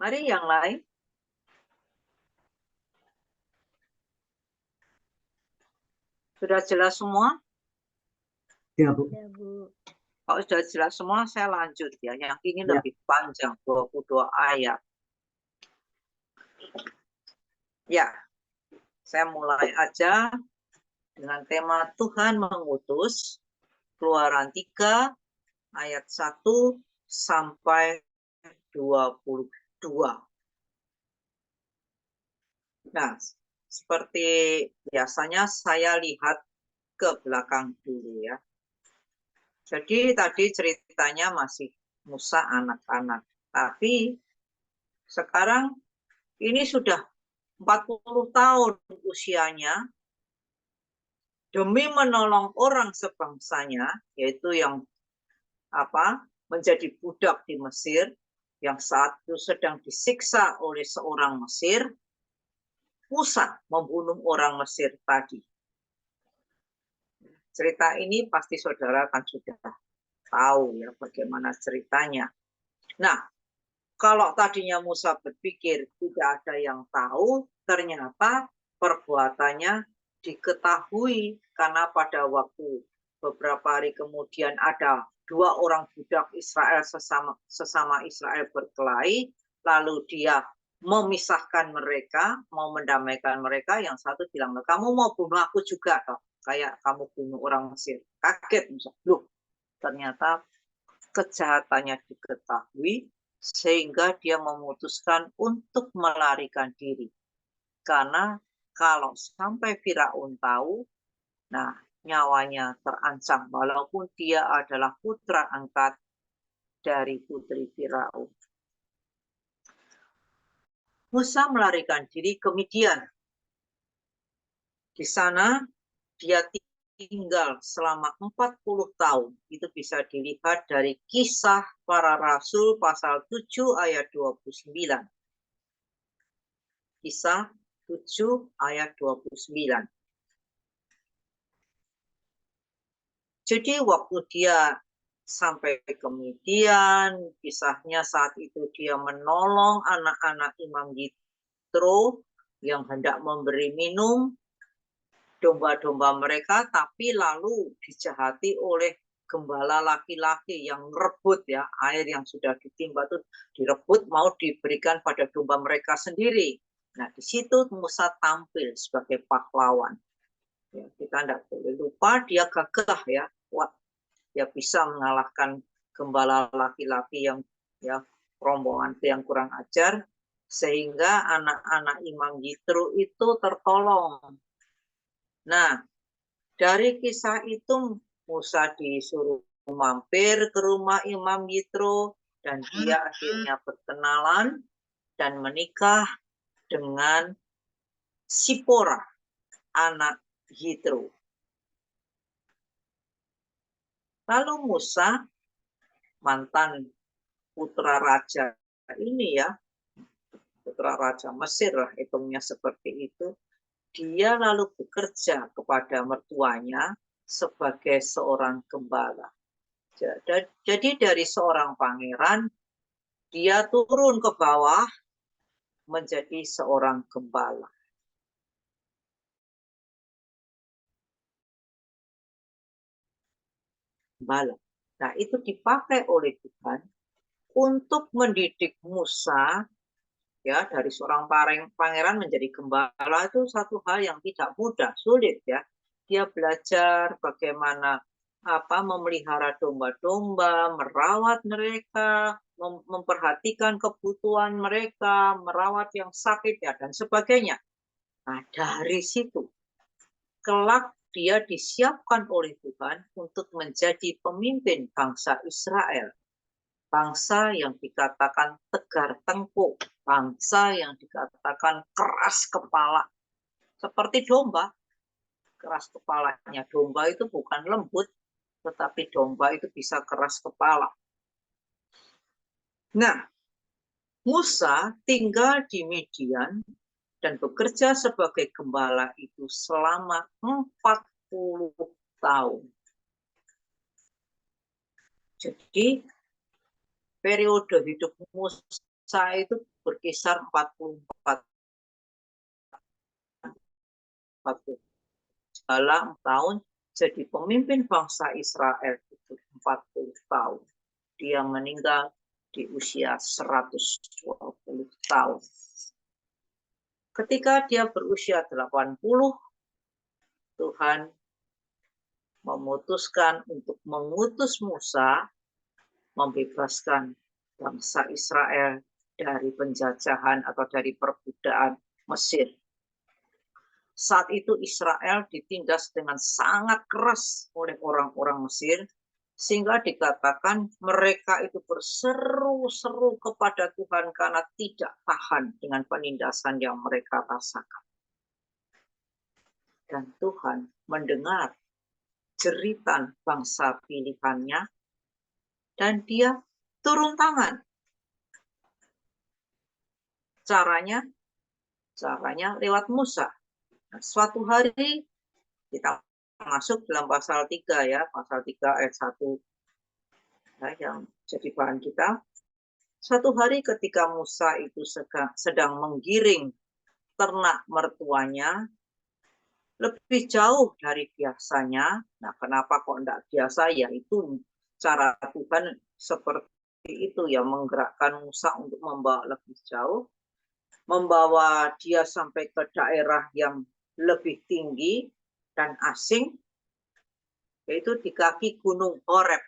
Mari yang lain. Sudah jelas semua? Ya, Bu. Ya, Bu. Kalau sudah jelas semua, saya lanjut ya. Yang ini Ya. lebih panjang, 22 ayat. Ya, saya mulai aja dengan tema Tuhan mengutus. Keluaran 3 ayat 1 sampai 22. Nah, seperti biasanya saya lihat ke belakang dulu ya. Jadi tadi ceritanya masih Musa anak-anak. Tapi sekarang ini sudah 40 tahun usianya demi menolong orang sebangsanya, yaitu yang menjadi budak di Mesir, yang saat itu sedang disiksa oleh seorang Mesir. Musa membunuh orang Mesir tadi. Cerita ini pasti saudara kan sudah tahu ya bagaimana ceritanya. Nah, kalau tadinya Musa berpikir tidak ada yang tahu, ternyata perbuatannya diketahui karena pada waktu beberapa hari kemudian ada 2 orang budak Israel sesama Israel berkelahi, lalu dia memisahkan mereka, mau mendamaikan mereka. Yang satu bilang, kamu mau bunuh aku juga, toh, kayak kamu bunuh orang Mesir. Kaget, loh, ternyata kejahatannya diketahui sehingga dia memutuskan untuk melarikan diri. Karena kalau sampai Firaun tahu, nah nyawanya terancam walaupun dia adalah putra angkat dari putri Firaun. Musa melarikan diri ke Midian. Di sana dia tinggal selama 40 tahun. Itu bisa dilihat dari Kisah Para Rasul pasal 7 ayat 29. Kisah 7 ayat 29. Jadi waktu dia sampai ke Midian, kisahnya saat itu dia menolong anak-anak Imam Yitro yang hendak memberi minum domba-domba mereka, tapi lalu dijahati oleh gembala laki-laki yang merebut ya, air yang sudah ditimba itu direbut mau diberikan pada domba mereka sendiri. Nah, di situ Musa tampil sebagai pahlawan. Ya, kita tidak boleh lupa dia gagah ya, kuat. Dia bisa mengalahkan gembala laki-laki yang ya rombongan yang kurang ajar, sehingga anak-anak Imam Yitro itu tertolong. Nah, dari kisah itu Musa disuruh mampir ke rumah Imam Yitro dan dia akhirnya berkenalan dan menikah dengan Sipora, anak Yitro. Lalu Musa, mantan putra raja ini ya, putra raja Mesir lah hitungnya seperti itu, dia lalu bekerja kepada mertuanya sebagai seorang gembala. Jadi dari seorang pangeran, dia turun ke bawah menjadi seorang gembala. Nah, itu dipakai oleh Tuhan untuk mendidik Musa ya, dari seorang pangeran menjadi gembala itu satu hal yang tidak mudah, sulit ya. Dia belajar bagaimana memelihara domba-domba, merawat mereka, memperhatikan kebutuhan mereka, merawat yang sakit ya dan sebagainya. Nah, dari situ kelak dia disiapkan oleh Tuhan untuk menjadi pemimpin bangsa Israel. Bangsa yang dikatakan tegar tengkuk, bangsa yang dikatakan keras kepala. Seperti domba, keras kepalanya. Domba itu bukan lembut, tetapi domba itu bisa keras kepala. Nah, Musa tinggal di Midian dan bekerja sebagai gembala itu selama 40 tahun. Jadi periode hidup Musa itu berkisar 44 tahun jadi pemimpin bangsa Israel itu 40 tahun. Dia meninggal di usia 120 tahun. Ketika dia berusia 80, Tuhan memutuskan untuk mengutus Musa membebaskan bangsa Israel dari penjajahan atau dari perbudakan Mesir. Saat itu Israel ditindas dengan sangat keras oleh orang-orang Mesir, sehingga dikatakan mereka itu berseru-seru kepada Tuhan karena tidak tahan dengan penindasan yang mereka rasakan. Dan Tuhan mendengar jeritan bangsa pilihannya, dan dia turun tangan. Caranya lewat Musa. Nah, suatu hari kita masuk dalam pasal 3 ya, pasal 3 ayat 1 ya, yang jadi bahan kita. Suatu hari ketika Musa itu sedang menggiring ternak mertuanya, lebih jauh dari biasanya. Nah, kenapa kok enggak biasa? Yaitu cara Tuhan seperti itu ya, menggerakkan Musa untuk membawa lebih jauh, membawa dia sampai ke daerah yang lebih tinggi dan asing, yaitu di kaki Gunung Horeb.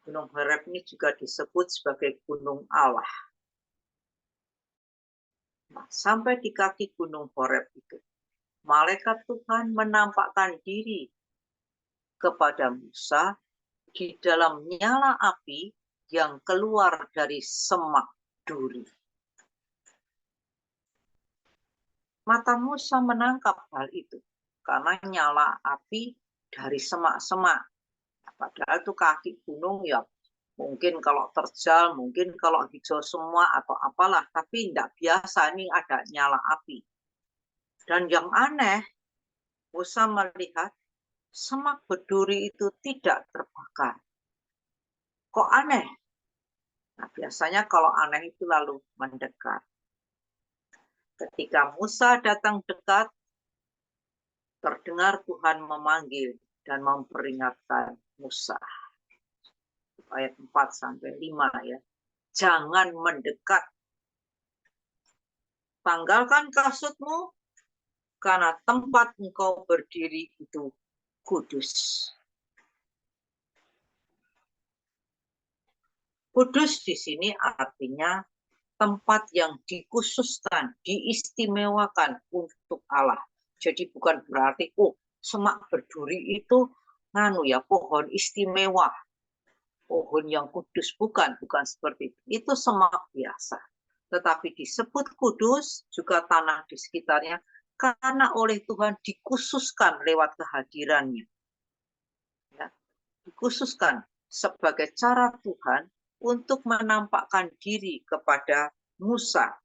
Gunung Horeb ini juga disebut sebagai Gunung Allah. Nah, sampai di kaki Gunung Horeb itu, malaikat Tuhan menampakkan diri kepada Musa di dalam nyala api yang keluar dari semak duri. Mata Musa menangkap hal itu karena nyala api dari semak-semak. Padahal itu kaki gunung ya mungkin kalau terjal, mungkin kalau hijau semua atau apalah, tapi tidak biasa ini ada nyala api. Dan yang aneh, Musa melihat semak berduri itu tidak terbakar. Kok aneh? Nah, biasanya kalau aneh itu lalu mendekat. Ketika Musa datang dekat, terdengar Tuhan memanggil dan memperingatkan Musa. Ayat 4-5 ya. Jangan mendekat. Tanggalkan kasutmu, karena tempat engkau berdiri itu kudus. Kudus di sini artinya tempat yang dikhususkan, diistimewakan untuk Allah. Jadi bukan berarti, semak berduri itu pohon istimewa, pohon yang kudus, bukan seperti itu. Itu semak biasa. Tetapi disebut kudus juga tanah di sekitarnya karena oleh Tuhan dikhususkan lewat kehadirannya. Ya, dikhususkan sebagai cara Tuhan untuk menampakkan diri kepada Musa.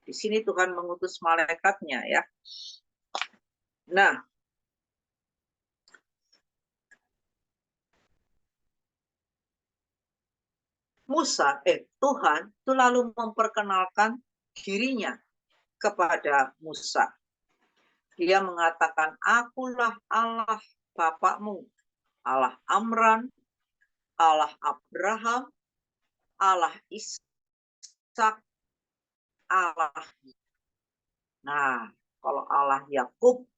Di sini Tuhan mengutus malaikatnya ya. Nah, Tuhan itu lalu memperkenalkan dirinya kepada Musa. Dia mengatakan, akulah Allah bapakmu, Allah Amram, Allah Abraham, Allah Ishak, Allah. Nah, kalau Allah Yakub,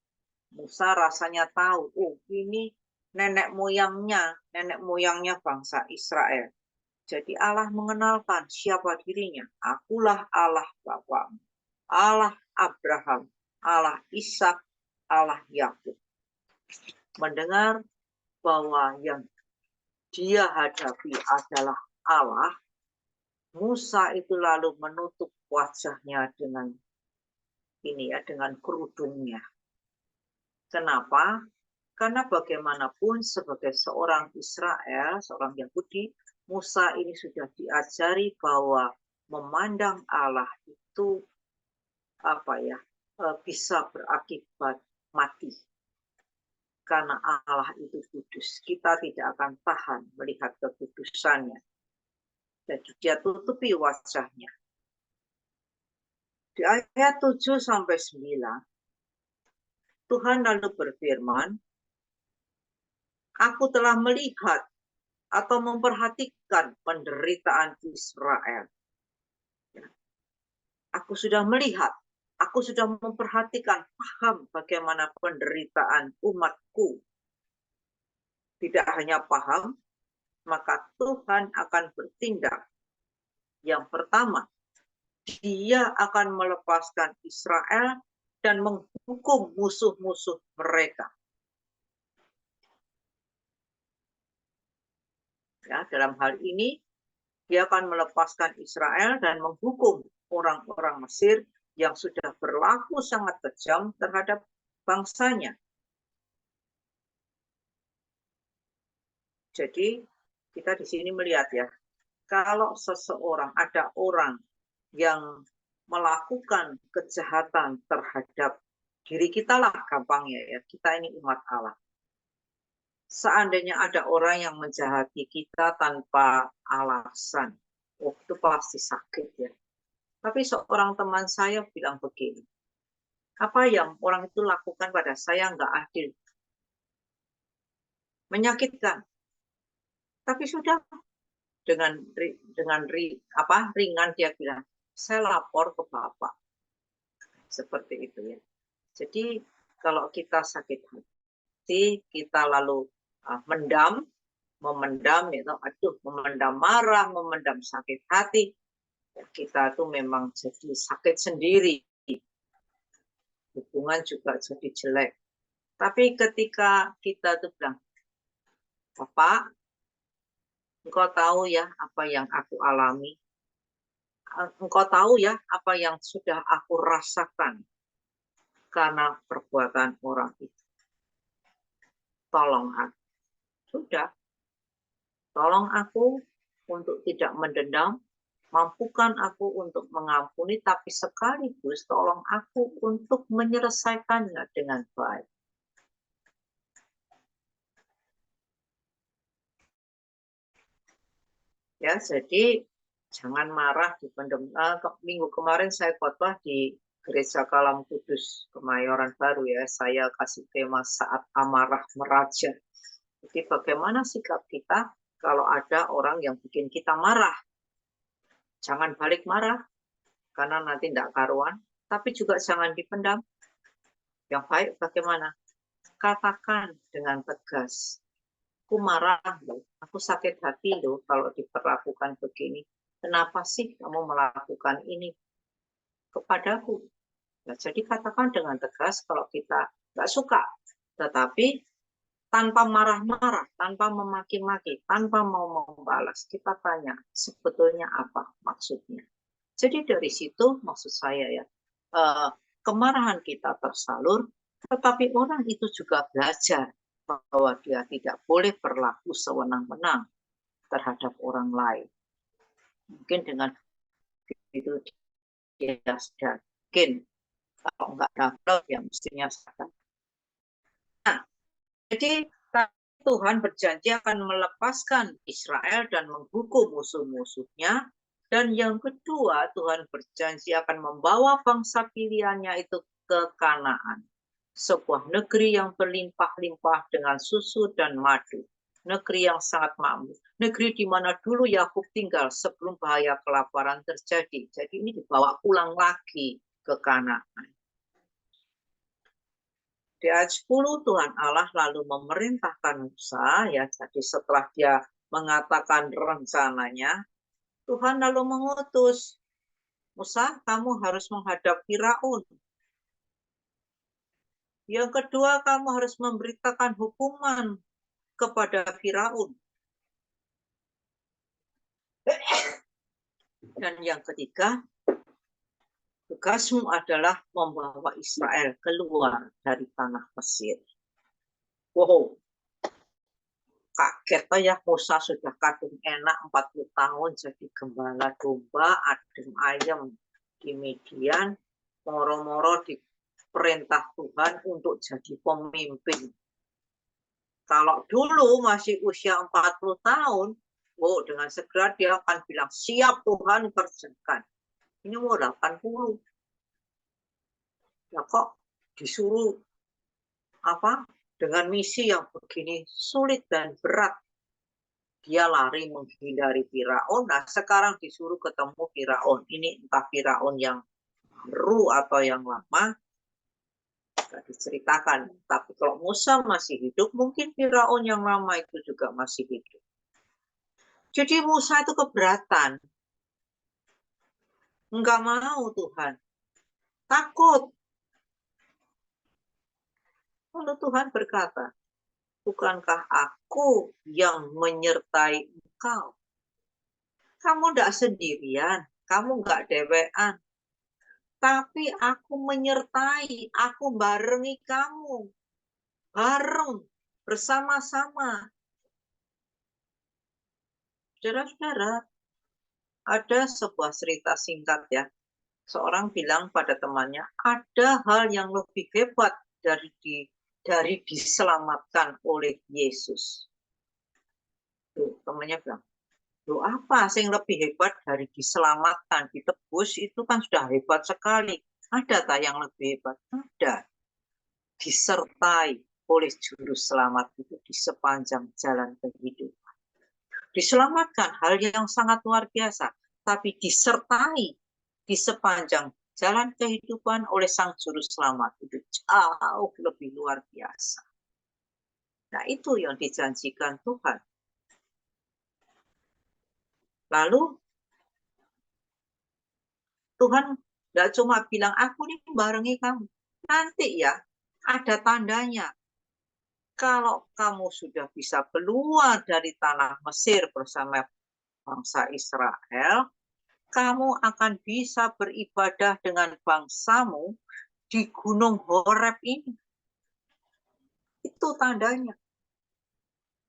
Musa rasanya tahu, ini nenek moyangnya bangsa Israel. Jadi Allah mengenalkan siapa dirinya. Akulah Allah bapakmu, Allah Abraham, Allah Ishak, Allah Yakub. Mendengar bahwa yang dia hadapi adalah Allah, Musa itu lalu menutup wajahnya dengan dengan kerudungnya. Kenapa? Karena bagaimanapun sebagai seorang Israel, seorang Yahudi, Musa ini sudah diajari bahwa memandang Allah itu bisa berakibat mati. Karena Allah itu kudus, kita tidak akan tahan melihat kekudusannya. Jadi dia tutupi wajahnya. Di ayat 7-9, Tuhan lalu berfirman, aku telah melihat atau memperhatikan penderitaan Israel. Aku sudah melihat, aku sudah memperhatikan, paham bagaimana penderitaan umatku. Tidak hanya paham, maka Tuhan akan bertindak. Yang pertama, Dia akan melepaskan Israel dan menghukum musuh-musuh mereka. Ya, dalam hal ini, Dia akan melepaskan Israel dan menghukum orang-orang Mesir yang sudah berlaku sangat kejam terhadap bangsanya. Jadi, kita di sini melihat ya, kalau ada orang yang melakukan kejahatan terhadap diri kita lah gampangnya ya, kita ini umat Allah. Seandainya ada orang yang menjahati kita tanpa alasan, itu pasti sakit ya. Tapi seorang teman saya bilang begini, Apa yang orang itu lakukan pada saya nggak adil, menyakitkan. Tapi sudah dengan ringan dia bilang, saya lapor ke Bapak. Seperti itu ya. Jadi kalau kita sakit hati, kita lalu memendam itu, memendam marah, memendam sakit hati, kita tuh memang jadi sakit sendiri. Hubungan juga jadi jelek. Tapi ketika kita tuh bilang, Bapak, engkau tahu ya apa yang aku alami. Engkau tahu ya apa yang sudah aku rasakan karena perbuatan orang itu. Tolong aku. Sudah. Tolong aku untuk tidak mendendam. Mampukan aku untuk mengampuni, tapi sekaligus tolong aku untuk menyelesaikannya dengan baik. Ya, jadi jangan marah dipendam. Minggu kemarin saya khotbah di Gereja Kalam Kudus Kemayoran Baru ya. Saya kasih tema saat amarah meraja. Jadi bagaimana sikap kita kalau ada orang yang bikin kita marah? Jangan balik marah karena nanti tidak karuan. Tapi juga jangan dipendam. Yang baik bagaimana? Katakan dengan tegas. Aku marah loh, aku sakit hati loh kalau diperlakukan begini. Kenapa sih kamu melakukan ini kepadaku? Nah, jadi katakan dengan tegas kalau kita nggak suka. Tetapi tanpa marah-marah, tanpa memaki-maki, tanpa mau membalas, kita tanya sebetulnya apa maksudnya. Jadi dari situ maksud saya ya, kemarahan kita tersalur, tetapi orang itu juga belajar bahwa dia tidak boleh berlaku sewenang-wenang terhadap orang lain. Mungkin dengan itu dia sudah yakin, kalau nggak dapat ya mestinya sadar. Nah, jadi Tuhan berjanji akan melepaskan Israel dan menghukum musuh-musuhnya. Dan yang kedua, Tuhan berjanji akan membawa bangsa pilihannya itu ke Kanaan. Sebuah negeri yang berlimpah-limpah dengan susu dan madu. Negeri yang sangat makmur. Negeri di mana dulu Yakub tinggal sebelum bahaya kelaparan terjadi. Jadi ini dibawa pulang lagi ke Kanaan. Di ayat 10 Tuhan Allah lalu memerintahkan Musa, ya, jadi setelah dia mengatakan rencananya, Tuhan lalu mengutus, Musa, kamu harus menghadap Firaun. Yang kedua, kamu harus memberitakan hukuman kepada Firaun. Dan yang ketiga, tugasmu adalah membawa Israel keluar dari tanah Mesir. Wow, kaget ya, Musa sudah kadung enak 40 tahun jadi gembala domba, adem ayam di Midian, moro-moro diperintah Tuhan untuk jadi pemimpin. Kalau dulu masih usia 40 tahun, dengan segera dia akan bilang, siap Tuhan kerjakan. Ini mau 80. Ya kok disuruh dengan misi yang begini sulit dan berat. Dia lari menghindari Firaun. Nah, sekarang disuruh ketemu Firaun. Ini entah Firaun yang baru atau yang lama, tidak diceritakan. Tapi kalau Musa masih hidup, mungkin Firaun yang lama itu juga masih hidup. Jadi Musa itu keberatan. Enggak mau Tuhan. Takut. Lalu Tuhan berkata, bukankah aku yang menyertai engkau? Kamu tidak sendirian, kamu nggak dewean. Tapi aku menyertai, aku barengi kamu. Bareng, bersama-sama. Saudara-saudara, ada sebuah cerita singkat ya. Seorang bilang pada temannya, ada hal yang lebih hebat dari diselamatkan oleh Yesus. Tuh, temannya bilang, apa yang lebih hebat dari diselamatkan, ditebus itu kan sudah hebat sekali. Ada tak yang lebih hebat? Ada. Disertai oleh juru selamat itu di sepanjang jalan kehidupan. Diselamatkan, hal yang sangat luar biasa, tapi disertai di sepanjang jalan kehidupan oleh sang juru selamat itu jauh lebih luar biasa. Nah, itu yang dijanjikan Tuhan. Lalu Tuhan tidak cuma bilang, aku nih barengi kamu. Nanti ya, ada tandanya. Kalau kamu sudah bisa keluar dari tanah Mesir bersama bangsa Israel, kamu akan bisa beribadah dengan bangsamu di Gunung Horeb ini. Itu tandanya.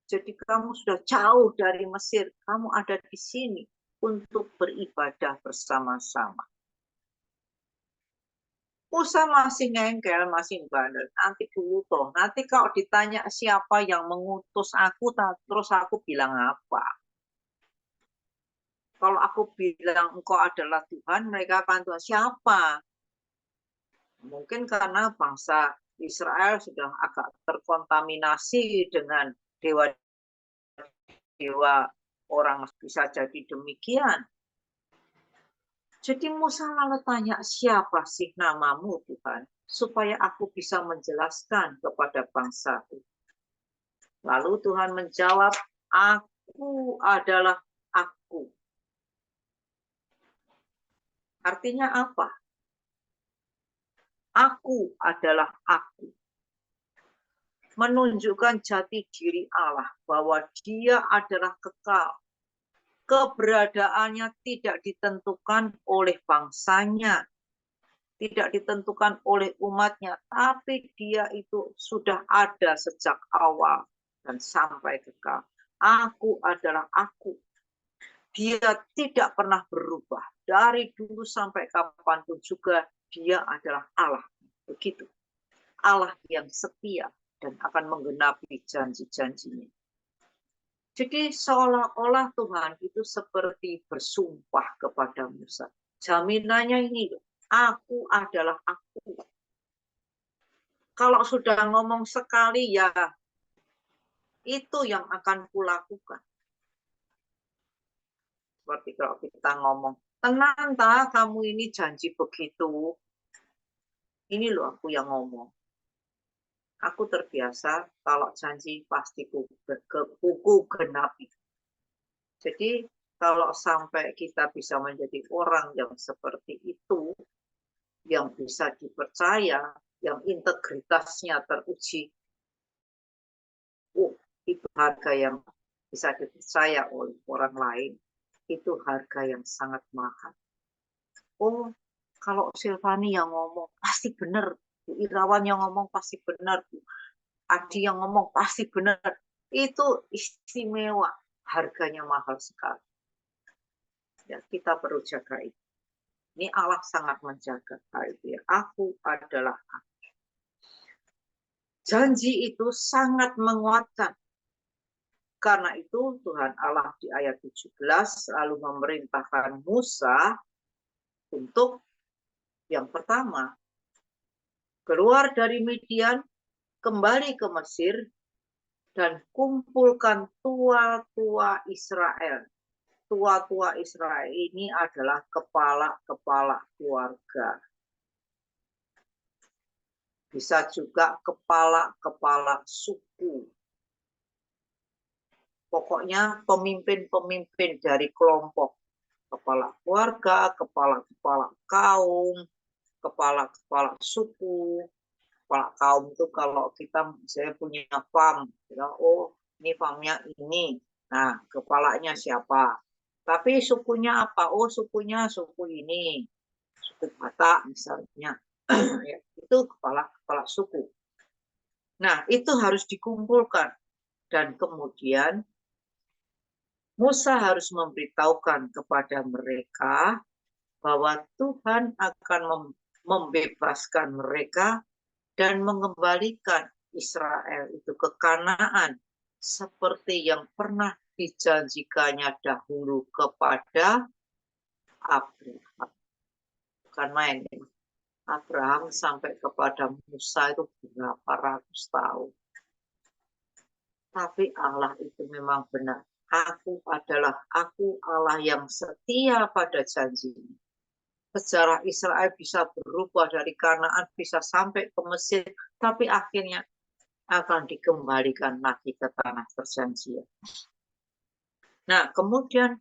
Jadi kamu sudah jauh dari Mesir, kamu ada di sini untuk beribadah bersama-sama. Musa masih ngengkel, masih bandel. Nanti dulu toh. Nanti kalau ditanya siapa yang mengutus aku, terus aku bilang apa? Kalau aku bilang engkau adalah Tuhan, mereka akan Tuhan siapa? Mungkin karena bangsa Israel sudah agak terkontaminasi dengan dewa-dewa orang, bisa jadi demikian. Jadi Musa lalu tanya, siapa sih namamu Tuhan? Supaya aku bisa menjelaskan kepada bangsa itu. Lalu Tuhan menjawab, aku adalah aku. Artinya apa? Aku adalah aku. Menunjukkan jati diri Allah, bahwa dia adalah kekal. Keberadaannya tidak ditentukan oleh bangsanya, tidak ditentukan oleh umatnya, tapi dia itu sudah ada sejak awal dan sampai kekal. Aku adalah aku. Dia tidak pernah berubah. Dari dulu sampai kapanpun juga dia adalah Allah. Begitu. Allah yang setia dan akan menggenapi janji-janjinya. Jadi seolah-olah Tuhan itu seperti bersumpah kepada Musa. Jaminannya ini, aku adalah aku. Kalau sudah ngomong sekali, ya itu yang akan kulakukan. Seperti kalau kita ngomong, tenang tak kamu ini janji begitu. Ini loh aku yang ngomong. Aku terbiasa kalau janji pasti kuku genapi. Jadi kalau sampai kita bisa menjadi orang yang seperti itu, yang bisa dipercaya, yang integritasnya teruji, itu harga yang bisa dipercaya oleh orang lain. Itu harga yang sangat mahal. Oh, kalau Silvani yang ngomong pasti benar, Bu Irawan yang ngomong pasti benar, Bu Adi yang ngomong pasti benar. Itu istimewa, harganya mahal sekali. Ya, kita perlu jaga itu. Ini Allah sangat menjaga hal itu ya. Aku adalah aku. Janji itu sangat menguatkan. Karena itu Tuhan Allah di ayat 17 lalu memerintahkan Musa untuk yang pertama, keluar dari Midian, kembali ke Mesir, dan kumpulkan tua-tua Israel. Tua-tua Israel ini adalah kepala-kepala keluarga. Bisa juga kepala-kepala suku. Pokoknya pemimpin-pemimpin dari kelompok. Kepala keluarga, kepala-kepala kaum, kepala-kepala suku. Kepala kaum itu kalau kita misalnya punya farm, oh ini farmnya ini. Nah, kepalanya siapa? Tapi sukunya apa? Oh, sukunya suku ini. Suku Batak misalnya. Itu kepala suku. Nah, itu harus dikumpulkan. Dan kemudian Musa harus memberitahukan kepada mereka bahwa Tuhan akan membebaskan mereka dan mengembalikan Israel itu ke Kanaan seperti yang pernah dijanjikannya dahulu kepada Abraham. Bukan main. Abraham sampai kepada Musa itu berapa ratus tahun. Tapi Allah itu memang benar. Aku Allah yang setia pada janjinya. Sejarah Israel bisa berubah dari Kanaan, bisa sampai ke Mesir, tapi akhirnya akan dikembalikan lagi ke tanah perjanjian. Nah, kemudian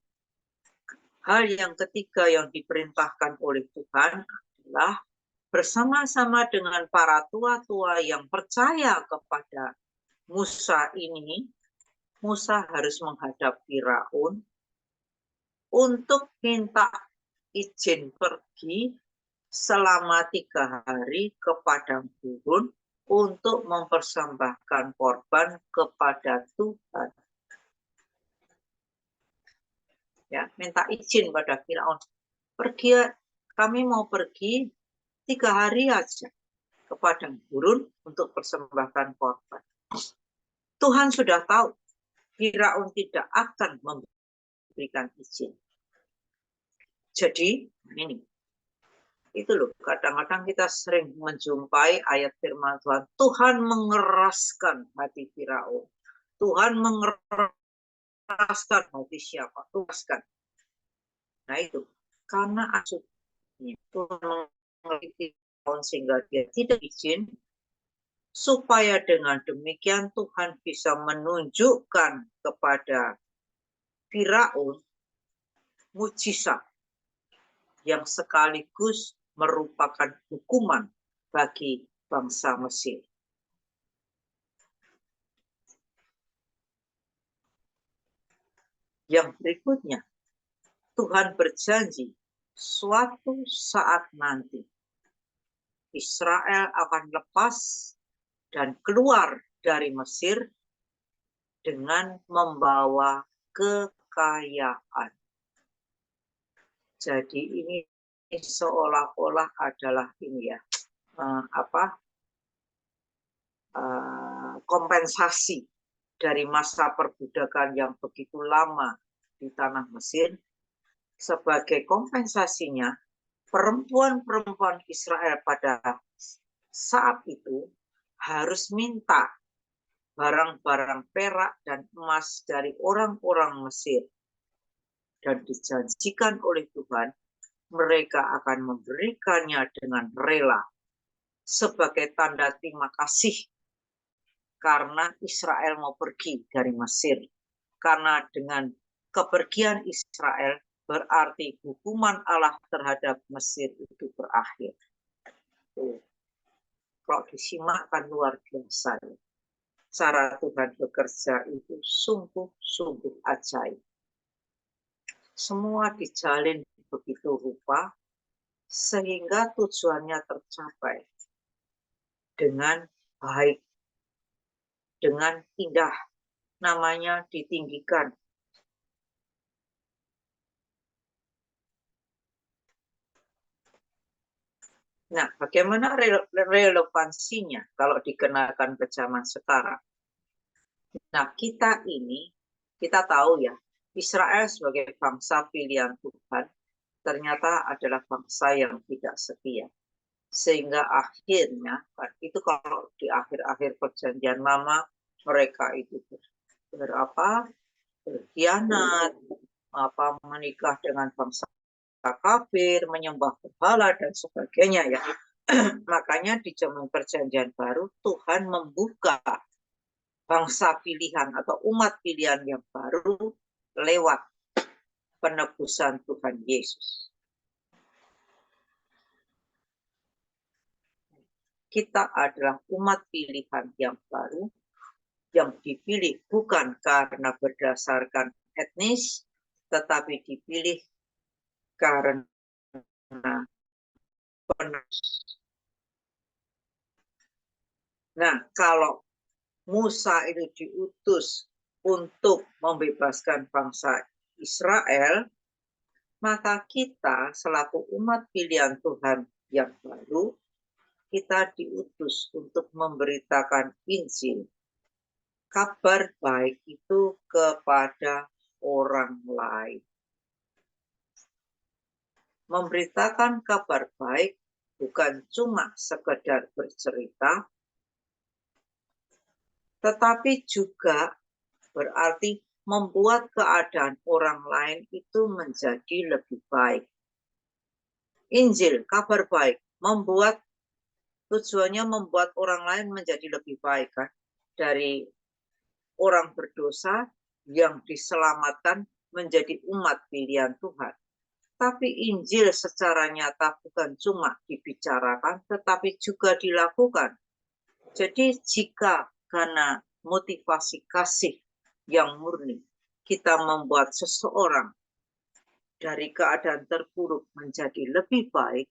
hal yang ketiga yang diperintahkan oleh Tuhan adalah bersama-sama dengan para tua-tua yang percaya kepada Musa ini, Musa harus menghadap Firaun untuk minta izin pergi selama 3 hari ke padang gurun untuk mempersembahkan korban kepada Tuhan. Ya, minta izin pada Firaun. Kami mau pergi 3 hari aja ke padang gurun untuk persembahkan korban. Tuhan sudah tahu Firaun tidak akan memberikan izin. Jadi, ini. Itu loh, kadang-kadang kita sering menjumpai ayat firman Tuhan. Tuhan mengeraskan hati Firaun. Tuhan mengeraskan hati siapa? Tuhan. Nah itu, karena asumsinya Tuhan mengerti Firaun sehingga dia tidak izin, supaya dengan demikian Tuhan bisa menunjukkan kepada Firaun mujizat yang sekaligus merupakan hukuman bagi bangsa Mesir. Yang berikutnya, Tuhan berjanji suatu saat nanti Israel akan lepas dan keluar dari Mesir dengan membawa kekayaan. Jadi ini seolah-olah adalah ini ya, kompensasi dari masa perbudakan yang begitu lama di tanah Mesir. Sebagai kompensasinya, perempuan-perempuan Israel pada saat itu harus minta barang-barang perak dan emas dari orang-orang Mesir. Dan dijanjikan oleh Tuhan, mereka akan memberikannya dengan rela sebagai tanda terima kasih karena Israel mau pergi dari Mesir. Karena dengan kepergian Israel berarti hukuman Allah terhadap Mesir itu berakhir. Kalau disimakkan luar biasa. Cara Tuhan bekerja itu sungguh-sungguh ajaib. Semua dijalin begitu rupa sehingga tujuannya tercapai dengan baik, dengan indah, namanya ditinggikan. Nah, bagaimana relevansinya kalau dikenakan ke zaman sekarang? Nah, kita tahu ya, Israel sebagai bangsa pilihan Tuhan ternyata adalah bangsa yang tidak setia. Sehingga akhirnya, itu kalau di akhir-akhir perjanjian lama, mereka itu berkhianat, menikah dengan bangsa kafir, menyembah berhala dan sebagainya ya. Makanya di zaman perjanjian baru Tuhan membuka bangsa pilihan atau umat pilihan yang baru lewat penebusan Tuhan Yesus. Kita adalah umat pilihan yang baru, yang dipilih bukan karena berdasarkan etnis, tetapi dipilih karena penebus. Nah, kalau Musa itu diutus untuk membebaskan bangsa Israel, maka kita selaku umat pilihan Tuhan yang baru, kita diutus untuk memberitakan Injil, kabar baik itu kepada orang lain. Memberitakan kabar baik bukan cuma sekedar bercerita, tetapi juga berarti membuat keadaan orang lain itu menjadi lebih baik. Injil, kabar baik, tujuannya membuat orang lain menjadi lebih baik, kan? Dari orang berdosa yang diselamatkan menjadi umat pilihan Tuhan. Tapi Injil secara nyata bukan cuma dibicarakan, tetapi juga dilakukan. Jadi jika karena motivasi kasih yang murni, kita membuat seseorang dari keadaan terpuruk menjadi lebih baik,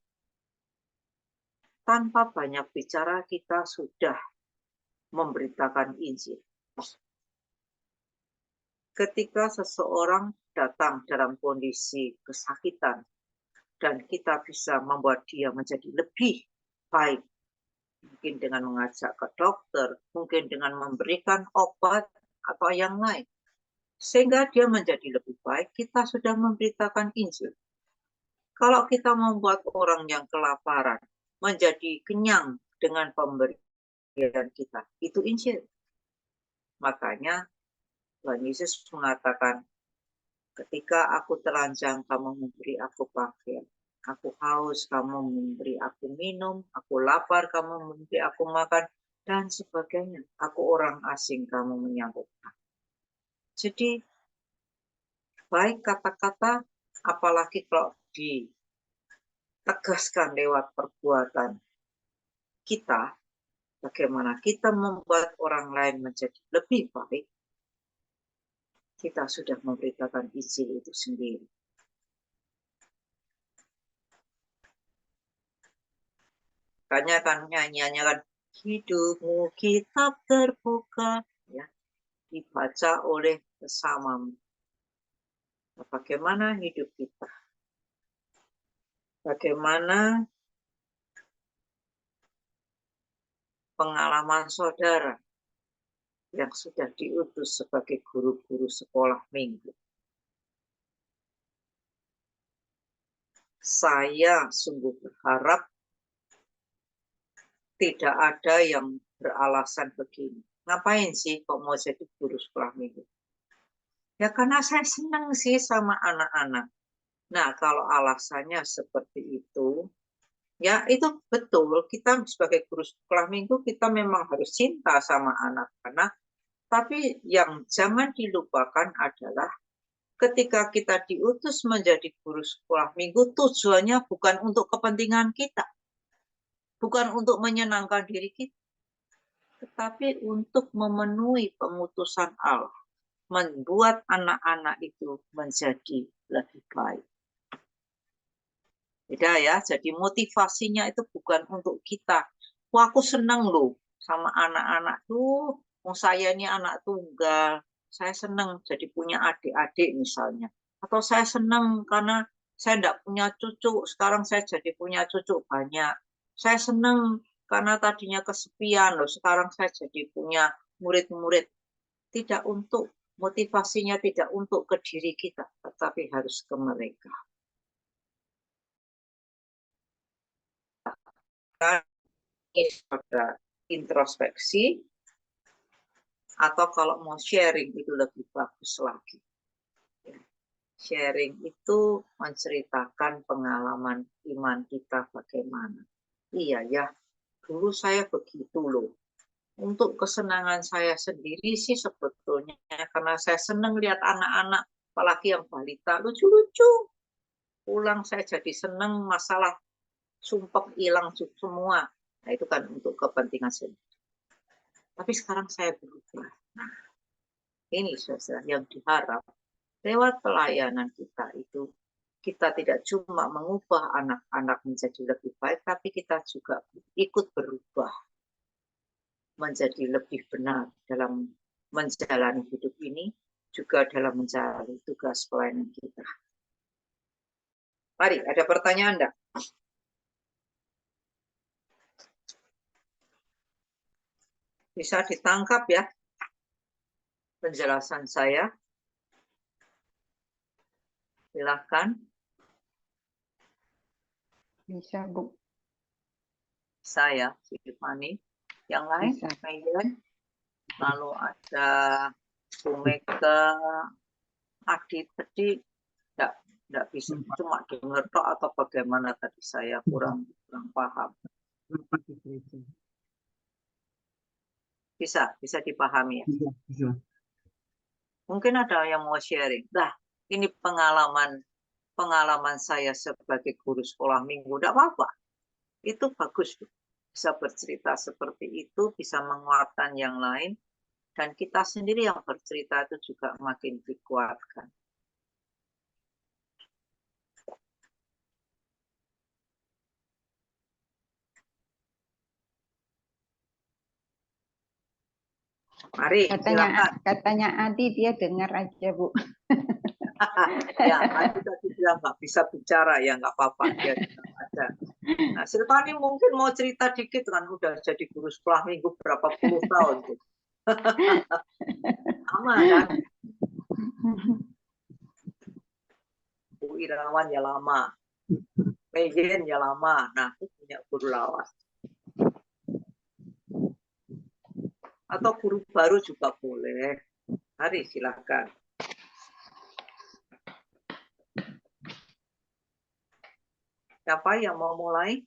tanpa banyak bicara kita sudah memberitakan Injil. Ketika seseorang datang dalam kondisi kesakitan, dan kita bisa membuat dia menjadi lebih baik, mungkin dengan mengajak ke dokter, mungkin dengan memberikan obat atau yang lain, sehingga dia menjadi lebih baik, kita sudah memberitakan Injil. Kalau kita membuat orang yang kelaparan menjadi kenyang dengan pemberian kita, itu Injil. Makanya Tuhan Yesus mengatakan, ketika aku telanjang, kamu memberi aku pakaian. Aku haus, kamu memberi aku minum. Aku lapar, kamu memberi aku makan. Dan sebagainya. Aku orang asing, kamu menyambut aku. Jadi, baik kata-kata, apalagi kalau ditegaskan lewat perbuatan kita, bagaimana kita membuat orang lain menjadi lebih baik, kita sudah memberitakan Injil itu sendiri. Makanya kan nyanyiannya kan, hidupmu kitab terbuka, ya, dibaca oleh sesamamu. Nah, bagaimana hidup kita? Bagaimana pengalaman saudara yang sudah diutus sebagai guru-guru sekolah minggu? Saya sungguh berharap tidak ada yang beralasan begini. Ngapain sih kok mau jadi guru sekolah minggu? Ya karena saya senang sih sama anak-anak. Nah, kalau alasannya seperti itu, ya itu betul. Kita sebagai guru sekolah minggu, kita memang harus cinta sama anak-anak. Tapi yang jangan dilupakan adalah ketika kita diutus menjadi guru sekolah minggu, tujuannya bukan untuk kepentingan kita. Bukan untuk menyenangkan diri kita. Tetapi untuk memenuhi pengutusan Allah. Membuat anak-anak itu menjadi lebih baik. Beda ya, jadi motivasinya itu bukan untuk kita. Wah, aku senang loh sama anak-anak tuh. Saya ini anak tunggal. Saya senang jadi punya adik-adik misalnya. Atau saya senang karena saya tidak punya cucu. Sekarang saya jadi punya cucu banyak. Saya senang karena tadinya kesepian loh. Sekarang saya jadi punya murid-murid. Tidak untuk, motivasinya tidak untuk ke diri kita. Tetapi harus ke mereka. Pada introspeksi, atau kalau mau sharing itu lebih bagus lagi. Sharing itu menceritakan pengalaman iman kita bagaimana. Iya ya, dulu saya begitu loh. Untuk kesenangan saya sendiri sih sebetulnya, karena saya senang lihat anak-anak, apalagi yang balita, lucu-lucu. Pulang saya jadi senang, masalah sumpek hilang semua. Nah, itu kan untuk kepentingan sendiri. Tapi sekarang saya berubah. Nah, ini saudara yang diharap lewat pelayanan kita itu, kita tidak cuma mengubah anak-anak menjadi lebih baik, tapi kita juga ikut berubah menjadi lebih benar dalam menjalani hidup ini, juga dalam menjalani tugas pelayanan kita. Mari, ada pertanyaan enggak? Bisa ditangkap ya penjelasan saya. Silakan. Bisa, Bu. Bisa ya, Fani. Yang lain, Bisa. Megan. Lalu ada Bu Mega, Adi tadi enggak bisa, cuma dengar tok atau bagaimana tadi saya kurang paham. Rapat di gereja. Bisa dipahami ya. Bisa. Mungkin ada yang mau sharing. Nah, ini pengalaman saya sebagai guru sekolah minggu. Enggak apa-apa. Itu bagus. Bisa bercerita seperti itu, bisa menguatkan yang lain. Dan kita sendiri yang bercerita itu juga makin dikuatkan. Mari, silakan. Katanya Adi dia dengar aja, Bu. Ya, Adi tadi bilang nggak bisa bicara, ya nggak apa-apa. Dia ada. Nah, Silvani mungkin mau cerita dikit kan, udah jadi guru sekolah minggu berapa puluh tahun. Tuh. Sama kan? Bu Irawan ya lama. Megan ya lama. Nah, itu punya guru lawas. Atau guru baru juga boleh. Mari silakan. Siapa yang mau mulai?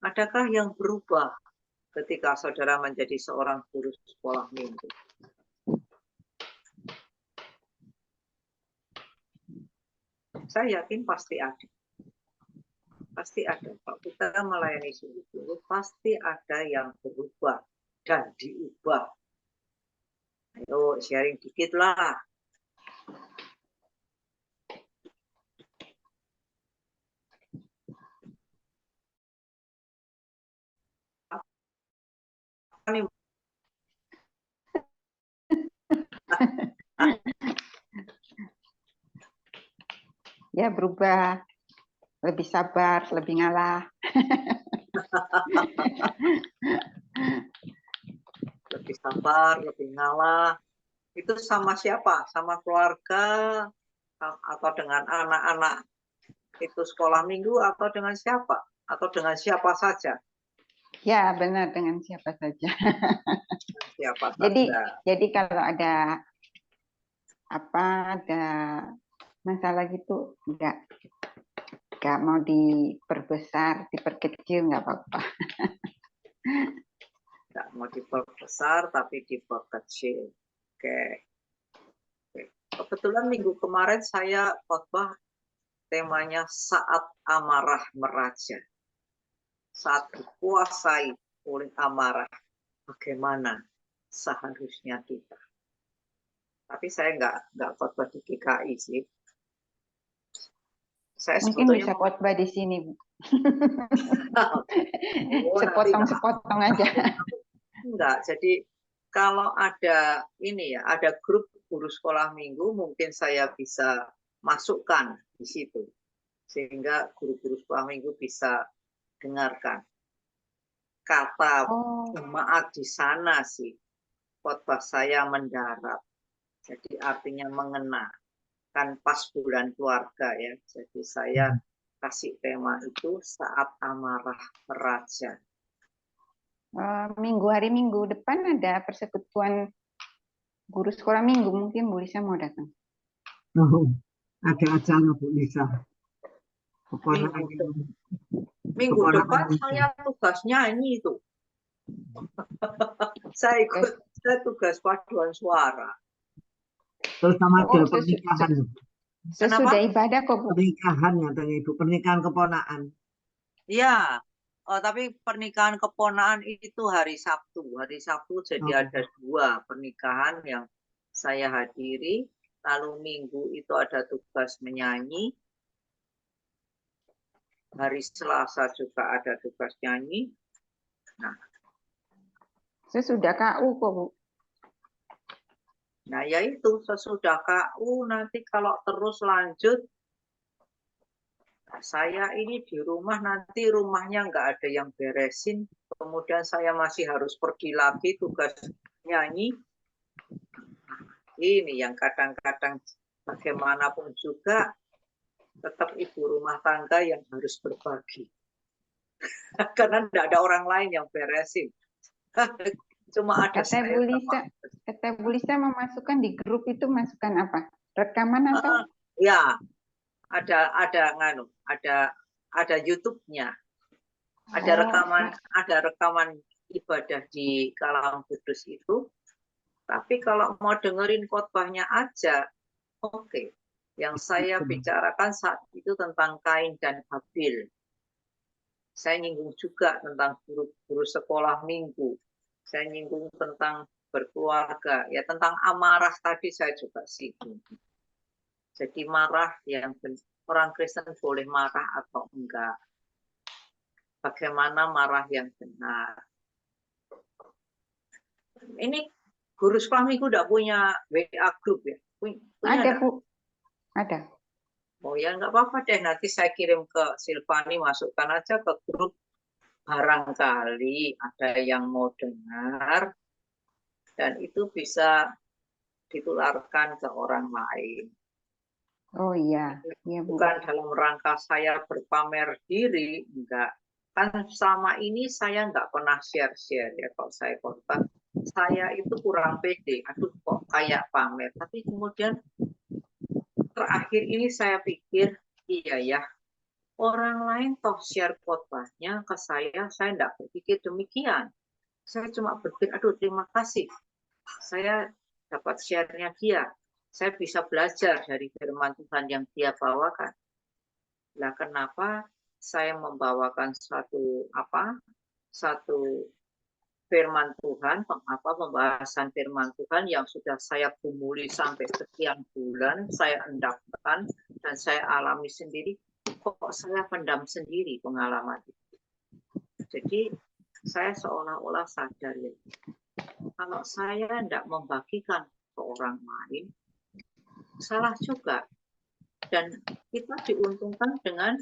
Adakah yang berubah ketika saudara menjadi seorang guru sekolah minggu? Saya yakin pasti ada. Pasti ada. Kalau kita melayani sungguh-sungguh, pasti ada yang berubah dan diubah. Ayo sharing dikit lah. Ya berubah, lebih sabar, lebih ngalah. Lebih sabar, lebih ngalah. Itu sama siapa? Sama keluarga atau dengan anak-anak itu sekolah minggu atau dengan siapa? Atau dengan siapa saja? Ya benar, dengan siapa saja. Siapa saja. Jadi kalau ada masalah gitu nggak mau diperbesar, diperkecil nggak apa-apa. Nggak mau diperbesar tapi diperkecil. Oke. Kebetulan minggu kemarin saya khotbah temanya saat amarah meraja. Saat dikuasai oleh amarah, bagaimana seharusnya kita. Tapi saya nggak khotbah di GKI sih. Saya Mungkin bisa khotbah di sini, Bu. Sepotong-sepotong aja. Enggak, jadi kalau ada ada grup guru sekolah minggu, mungkin saya bisa masukkan di situ. Sehingga guru-guru sekolah minggu bisa dengarkan. Kata jemaat di sana sih, khotbah saya mendarat. Jadi artinya mengena. Kan pas bulan keluarga ya. Jadi saya kasih tema itu saat amarah meraja. Hari Minggu depan ada persekutuan guru sekolah minggu, mungkin Bu Lisa mau datang. Ada acara Bu Lisa. Minggu depan saya tugas nyanyi itu. saya tugas paduan suara. Terus sama ada pernikahan. Sesudah ibadah kok Bu. Pernikahan ya tanya Ibu, pernikahan keponakan. Iya. Tapi pernikahan keponakan itu hari Sabtu. Hari Sabtu jadi ada 2 pernikahan yang saya hadiri. Lalu Minggu itu ada tugas menyanyi. Hari Selasa juga ada tugas nyanyi. Nah, sesudah KU kok Bu. Nah, yaitu sesudah KU nanti kalau terus lanjut, saya ini di rumah nanti rumahnya nggak ada yang beresin, kemudian saya masih harus pergi lagi tugas nyanyi. Ini yang kadang-kadang bagaimanapun juga tetap ibu rumah tangga yang harus berbagi. Karena tidak ada orang lain yang beresin. Cuma ada Kata saya Bu Lisa memasukkan di grup itu masukkan apa? Rekaman atau? Ya, ada YouTube-nya. Ada rekaman ibadah di Kalam Kudus itu. Tapi kalau mau dengerin khotbahnya aja, oke. Yang saya bicarakan saat itu tentang Kain dan Habil. Saya nyinggung juga tentang guru sekolah minggu. Saya nyinggung tentang berkeluarga. Ya, tentang amarah tadi saya juga singgung. Jadi marah yang orang Kristen boleh marah atau enggak. Bagaimana marah yang benar. Ini guru sekolah minggu udah punya WA group ya? Ada, Bu. Ada. Oh ya, nggak apa-apa deh. Nanti saya kirim ke Silvani, masukkan aja ke grup. Barangkali ada yang mau dengar. Dan itu bisa ditularkan ke orang lain. Oh iya, iya Bu. Bukan dalam rangka saya berpamer diri, enggak. Kan selama ini saya nggak pernah share-share ya kalau saya khotbah. Saya itu kurang pede, aduh kok kayak pamer. Tapi kemudian terakhir ini saya pikir, iya ya, orang lain toh share khotbahnya ke saya nggak berpikir demikian. Saya cuma berpikir, aduh terima kasih. Saya dapat share-nya dia. Saya bisa belajar dari firman Tuhan yang dia bawakan. Nah, kenapa saya membawakan satu firman Tuhan, pembahasan firman Tuhan yang sudah saya gumuli sampai sekian bulan, saya endapkan dan saya alami sendiri, kok saya pendam sendiri pengalaman itu. Jadi saya seolah-olah sadar ya, kalau saya tidak membagikan ke orang lain, salah juga. Dan kita diuntungkan dengan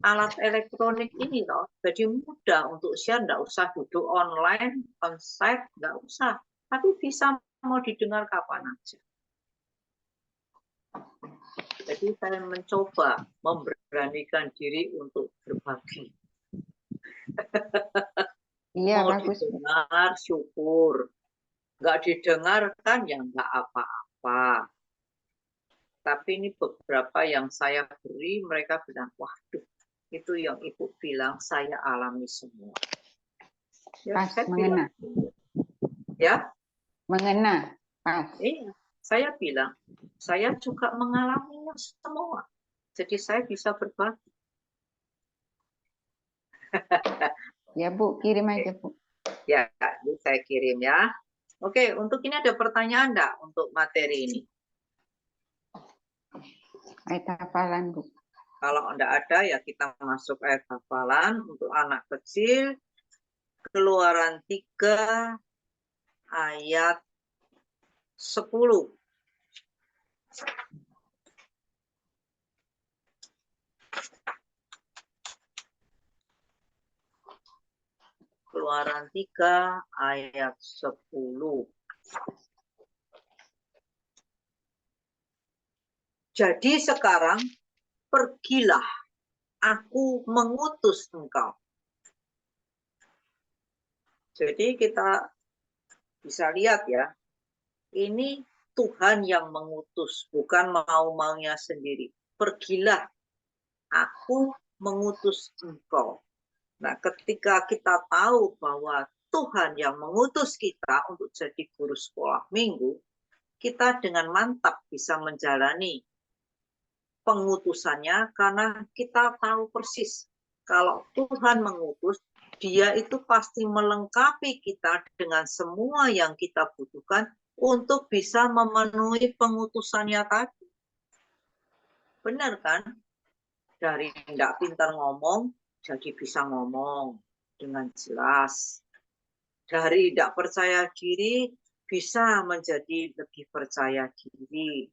alat elektronik ini loh, jadi mudah untuk share, nggak usah duduk online, onsite, nggak usah, tapi bisa mau didengar kapan aja. Jadi saya mencoba memberanikan diri untuk berbagi. Iya, mau bagus. Didengar, syukur. Nggak didengarkan, ya nggak apa-apa. Tapi ini beberapa yang saya beri, mereka bilang, waduh, itu yang Ibu bilang saya alami semua. Ya, Pas, saya mengena. bilang, ya, Mengena, pas. iya, saya bilang, saya juga mengalaminya semua. Jadi saya bisa berbagi. Ya Bu, kirim aja Bu. Ya, saya kirim ya. Oke, untuk ini ada pertanyaan enggak untuk materi ini? Ayat hafalan Bu. Kalau enggak ada, ya kita masuk ayat hafalan untuk anak kecil. Keluaran 3 ayat 10. Keluaran 3 ayat 10. Jadi sekarang pergilah, aku mengutus engkau. Jadi kita bisa lihat ya, ini Tuhan yang mengutus, bukan mau-maunya sendiri. Pergilah, aku mengutus engkau. Nah, ketika kita tahu bahwa Tuhan yang mengutus kita untuk jadi guru sekolah minggu, kita dengan mantap bisa menjalani pengutusannya karena kita tahu persis kalau Tuhan mengutus, Dia itu pasti melengkapi kita dengan semua yang kita butuhkan untuk bisa memenuhi pengutusannya tadi. Benar kan? Dari tidak pintar ngomong, jadi bisa ngomong dengan jelas. Dari tidak percaya diri, bisa menjadi lebih percaya diri.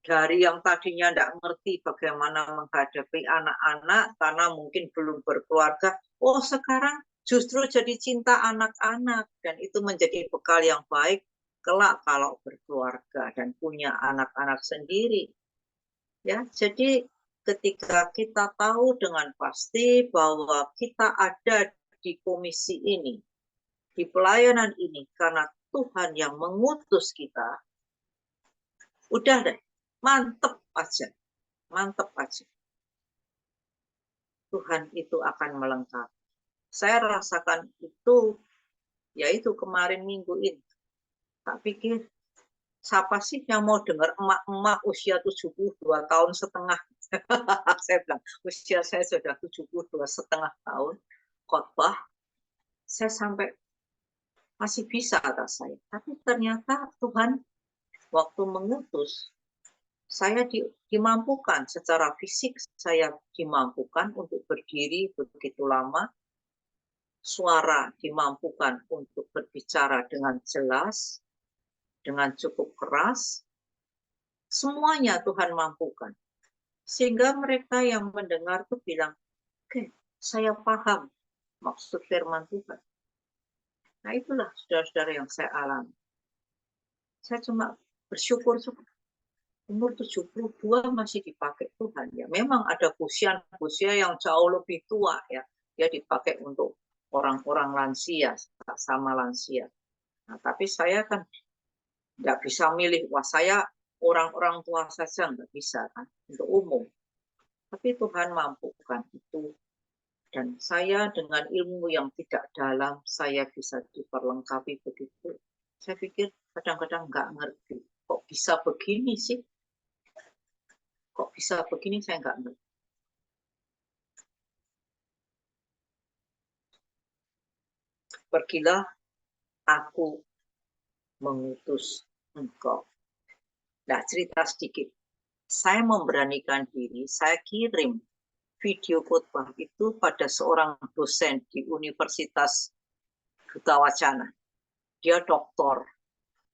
Dari yang tadinya tidak mengerti bagaimana menghadapi anak-anak karena mungkin belum berkeluarga, sekarang justru jadi cinta anak-anak dan itu menjadi bekal yang baik kelak kalau berkeluarga dan punya anak-anak sendiri. Ya, jadi ketika kita tahu dengan pasti bahwa kita ada di komisi ini, di pelayanan ini, karena Tuhan yang mengutus kita, udah deh, mantep aja. Tuhan itu akan melengkapi. Saya rasakan itu, yaitu kemarin minggu ini. Tak pikir, siapa sih yang mau dengar emak-emak usia 72 tahun setengah? Saya bilang, usia saya sudah 72,5 tahun, khotbah, saya sampai masih bisa kata saya. Tapi ternyata Tuhan waktu mengutus, saya dimampukan secara fisik, saya dimampukan untuk berdiri begitu lama, suara dimampukan untuk berbicara dengan jelas, dengan cukup keras, semuanya Tuhan mampukan. Sehingga mereka yang mendengar itu bilang, oke, saya paham maksud firman Tuhan. Nah itulah saudara-saudara yang saya alami. Saya cuma bersyukur umur 72 masih dipakai Tuhan. Ya, memang ada usia yang jauh lebih tua ya. Dia dipakai untuk orang-orang lansia, sama lansia. Nah, tapi saya kan nggak bisa milih, wah saya orang-orang tua saja nggak bisa kan, untuk umum. Tapi Tuhan mampukan itu. Dan saya dengan ilmu yang tidak dalam, saya bisa diperlengkapi begitu. Saya pikir kadang-kadang nggak ngerti. Kok bisa begini sih? Kok bisa begini saya nggak ngerti. Pergilah, aku mengutus engkau. Nah, cerita sedikit. Saya memberanikan diri, saya kirim video khotbah itu pada seorang dosen di Universitas Duta Wacana. Dia doktor.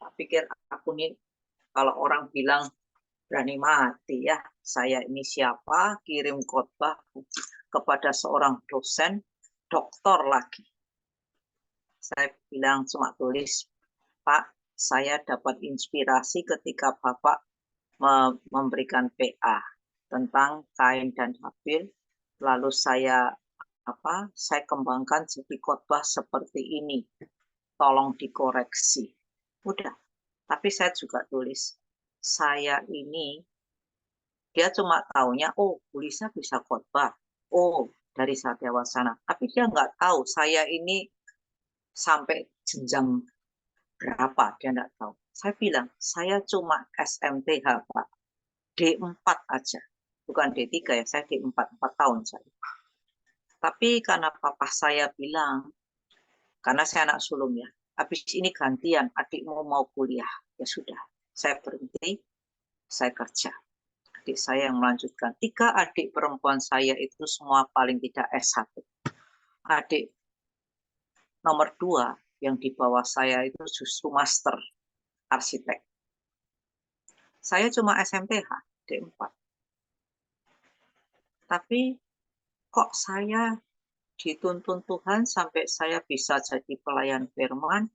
Saya pikir aku nih, kalau orang bilang berani mati ya, saya ini siapa, kirim khotbah kepada seorang dosen, doktor lagi. Saya bilang cuma tulis, Pak, saya dapat inspirasi ketika Bapak memberikan PA tentang Kain dan Habil, lalu saya kembangkan jadi khotbah seperti ini, tolong dikoreksi. Udah, tapi saya juga tulis, saya ini, dia cuma taunya, oh Bu Lisa bisa khotbah, oh dari Satya Wacana, tapi dia nggak tahu saya ini sampai jenjang berapa, dia nggak tahu. Saya bilang, saya cuma SMTH Pak, D4 aja, bukan D3 ya, saya D4, 4 tahun saya. Tapi karena papa saya bilang, karena saya anak sulung ya, habis ini gantian, adikmu mau kuliah, ya sudah, saya berhenti, saya kerja. Adik saya yang melanjutkan. 3 adik perempuan saya itu semua paling tidak S1. Adik nomor 2 yang di bawah saya itu justru master arsitek. Saya cuma SMTH, D4. Tapi kok saya dituntun Tuhan sampai saya bisa jadi pelayan firman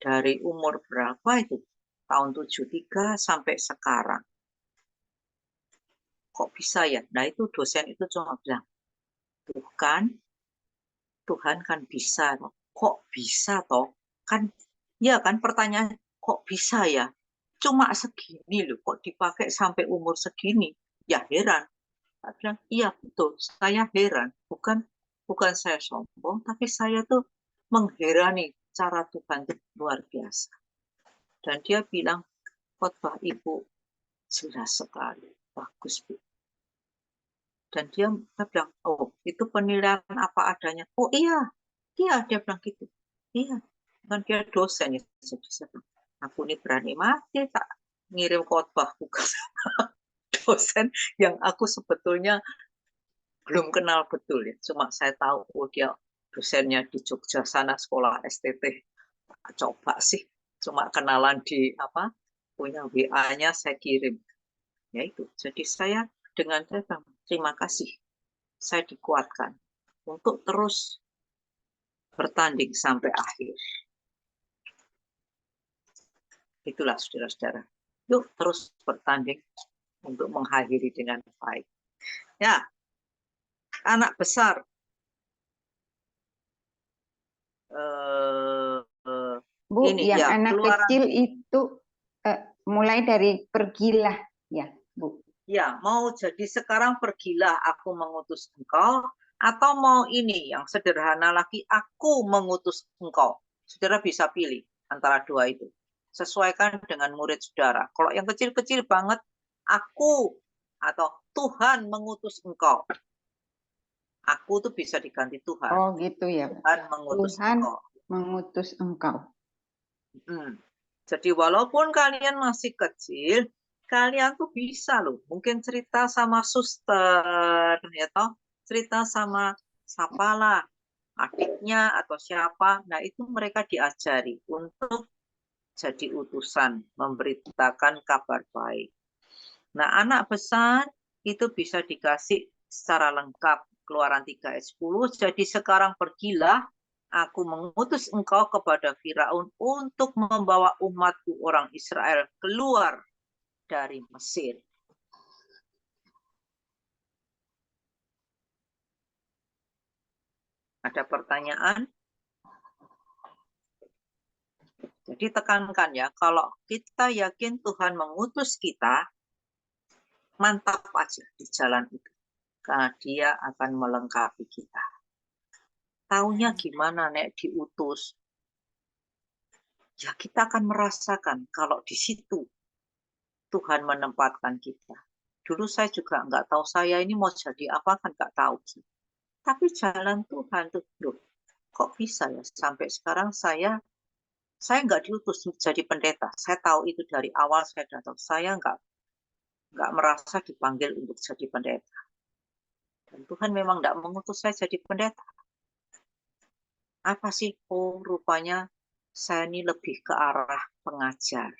dari umur berapa itu? Tahun 73 sampai sekarang. Kok bisa ya? Nah itu dosen itu cuma bilang, Tuhan kan bisa. Kok bisa toh? Kan ya kan pertanyaan, kok bisa ya? Cuma segini loh, kok dipakai sampai umur segini? Ya heran. Saya bilang, iya betul, saya heran. Bukan saya sombong, tapi saya tuh mengherani cara Tuhan itu luar biasa. Dan dia bilang, khotbah Ibu jelas sekali, bagus Bu. Dan dia bilang, oh itu penilaian apa adanya. Oh iya, dia bilang gitu. Iya, kan dia dosen ya. Jadi saya bilang, aku ini berani mati tak ngirim khotbah bukan dosen yang aku sebetulnya belum kenal betul ya. Cuma saya tahu oh dia dosennya di Jogja sana sekolah STT. Coba sih, cuma kenalan di punya WA-nya saya kirim. Ya itu. Jadi saya dengan saya terima kasih. Saya dikuatkan untuk terus bertanding sampai akhir. Itulah saudara-saudara. Yuk terus bertanding untuk mengakhiri dengan baik. Ya, anak besar. Bu, Ini yang ya, anak Keluaran. kecil itu mulai dari pergilah, ya, Bu. Ya, mau jadi sekarang pergilah aku mengutus engkau, atau mau ini yang sederhana lagi, aku mengutus engkau. Saudara bisa pilih antara dua itu. Sesuaikan dengan murid saudara. Kalau yang kecil-kecil banget, aku atau Tuhan mengutus engkau. Aku tuh bisa diganti Tuhan. Oh gitu ya. Tuhan mengutus Tuhan engkau. mengutus engkau. Jadi walaupun kalian masih kecil, kalian tuh bisa loh. Mungkin cerita sama suster, ya toh, cerita sama siapalah, adiknya atau siapa. Nah itu mereka diajari untuk jadi utusan, memberitakan kabar baik. Nah anak besar itu bisa dikasih secara lengkap. Keluaran 3 ayat 10. Jadi sekarang pergilah, aku mengutus engkau kepada Firaun untuk membawa umatku orang Israel keluar dari Mesir. Ada pertanyaan? Jadi tekankan ya, kalau kita yakin Tuhan mengutus kita, mantap aja di jalan itu. Karena dia akan melengkapi kita. Taunya gimana nek diutus? Ya kita akan merasakan kalau di situ Tuhan menempatkan kita. Dulu saya juga nggak tahu saya ini mau jadi apa kan nggak tahu. Tapi jalan Tuhan tuh, loh, kok bisa ya sampai sekarang saya nggak diutus jadi pendeta. Saya tahu itu dari awal saya sudah tahu. Saya nggak merasa dipanggil untuk jadi pendeta. Dan Tuhan memang nggak mengutus saya jadi pendeta. Apa sih? Oh, rupanya saya ini lebih ke arah pengajar.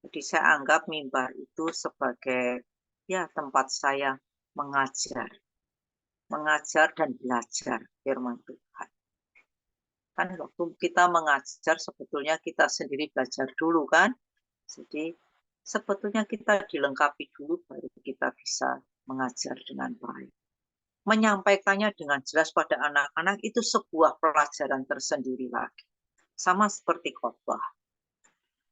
Jadi saya anggap mimbar itu sebagai ya tempat saya mengajar dan belajar firman Tuhan. Kan waktu kita mengajar sebetulnya kita sendiri belajar dulu kan. Jadi sebetulnya kita dilengkapi dulu baru kita bisa mengajar dengan baik. Menyampaikannya dengan jelas pada anak-anak itu sebuah pelajaran tersendiri lagi. Sama seperti khotbah.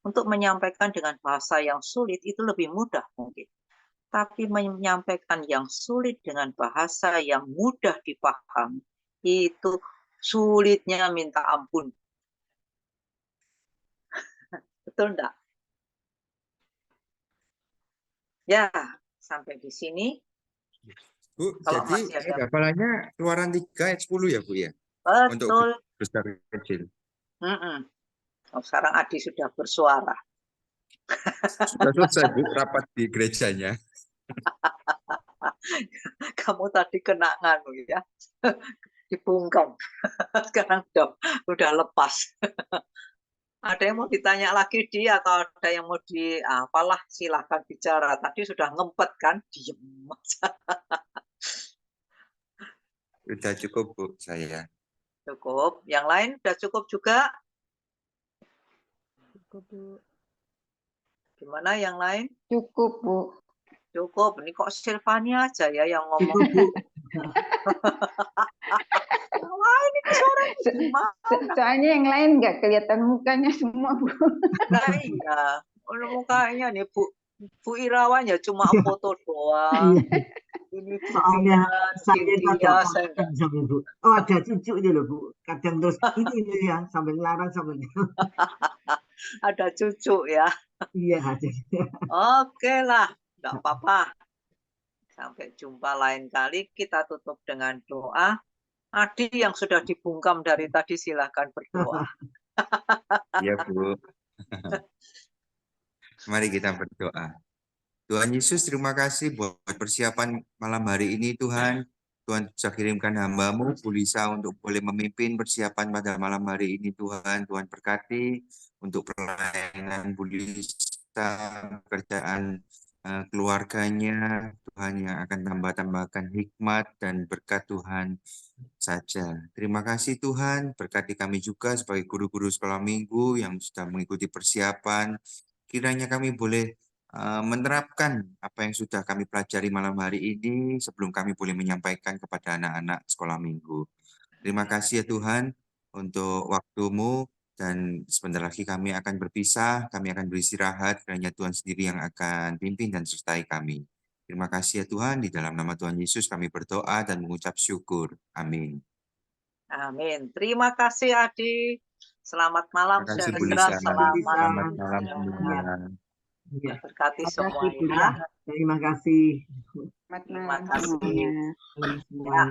Untuk menyampaikan dengan bahasa yang sulit itu lebih mudah mungkin. Tapi menyampaikan yang sulit dengan bahasa yang mudah dipahami itu sulitnya minta ampun. Betul enggak? Ya, sampai di sini. Bu, Kalau jadi masih ada... hafalannya Keluaran 3 ayat 10 ya, Bu ya? Untuk Betul. besar kecil. Oh, sekarang Adi sudah bersuara. Sudah selesai, Bu, rapat di gerejanya. Kamu tadi kena nganu ya. Dibungkam. Sekarang udah lepas. Ada yang mau ditanya lagi dia atau ada yang mau apalah silahkan bicara. Tadi sudah ngempet kan, diem aja. Sudah cukup, Bu, saya. Cukup. Yang lain sudah cukup juga? Cukup, Bu. Gimana yang lain? Cukup, Bu. Cukup. Ini kok Silvania aja ya yang ngomong. Cukup, Bu. Wah, ini suara gimana? Soalnya yang lain nggak kelihatan mukanya semua, Bu. Nah, iya. Mukanya nih Bu Irawan ya cuma foto doang. Ini Soalnya saya Cynthia, kadang sama Bu. Oh, ada cucu itu loh, Bu. Kadang terus ini ya sambil larang sambil. Ada cucu ya. Iya, ada. Oke lah, nggak apa-apa. Sampai jumpa lain kali. Kita tutup dengan doa. Adi yang sudah dibungkam dari tadi silahkan berdoa. Iya, Bu. Mari kita berdoa. Tuhan Yesus, terima kasih buat persiapan malam hari ini, Tuhan. Tuhan bisa kirimkan hamba-Mu, Bu Lisa, untuk boleh memimpin persiapan pada malam hari ini, Tuhan. Tuhan berkati untuk pelayanan Bu Lisa, pekerjaan keluarganya, Tuhan yang akan tambahkan hikmat dan berkat Tuhan saja. Terima kasih Tuhan, berkati kami juga sebagai guru-guru sekolah minggu yang sudah mengikuti persiapan. Kiranya kami boleh menerapkan apa yang sudah kami pelajari malam hari ini sebelum kami boleh menyampaikan kepada anak-anak sekolah minggu. Terima kasih ya Tuhan untuk waktu-Mu, dan sebentar lagi kami akan berpisah, kami akan beristirahat, kiranya Tuhan sendiri yang akan pimpin dan sertai kami. Terima kasih ya Tuhan, di dalam nama Tuhan Yesus kami berdoa dan mengucap syukur. Amin. Amin. Terima kasih Adi. Selamat malam, Terima kasih Bu saudara. Lisa. Selamat Selamat malam semuanya. Ya, berkati terima kasih Bu semuanya. Lisa. Terima kasih Selamat Terima malam kasih. semuanya. semuanya.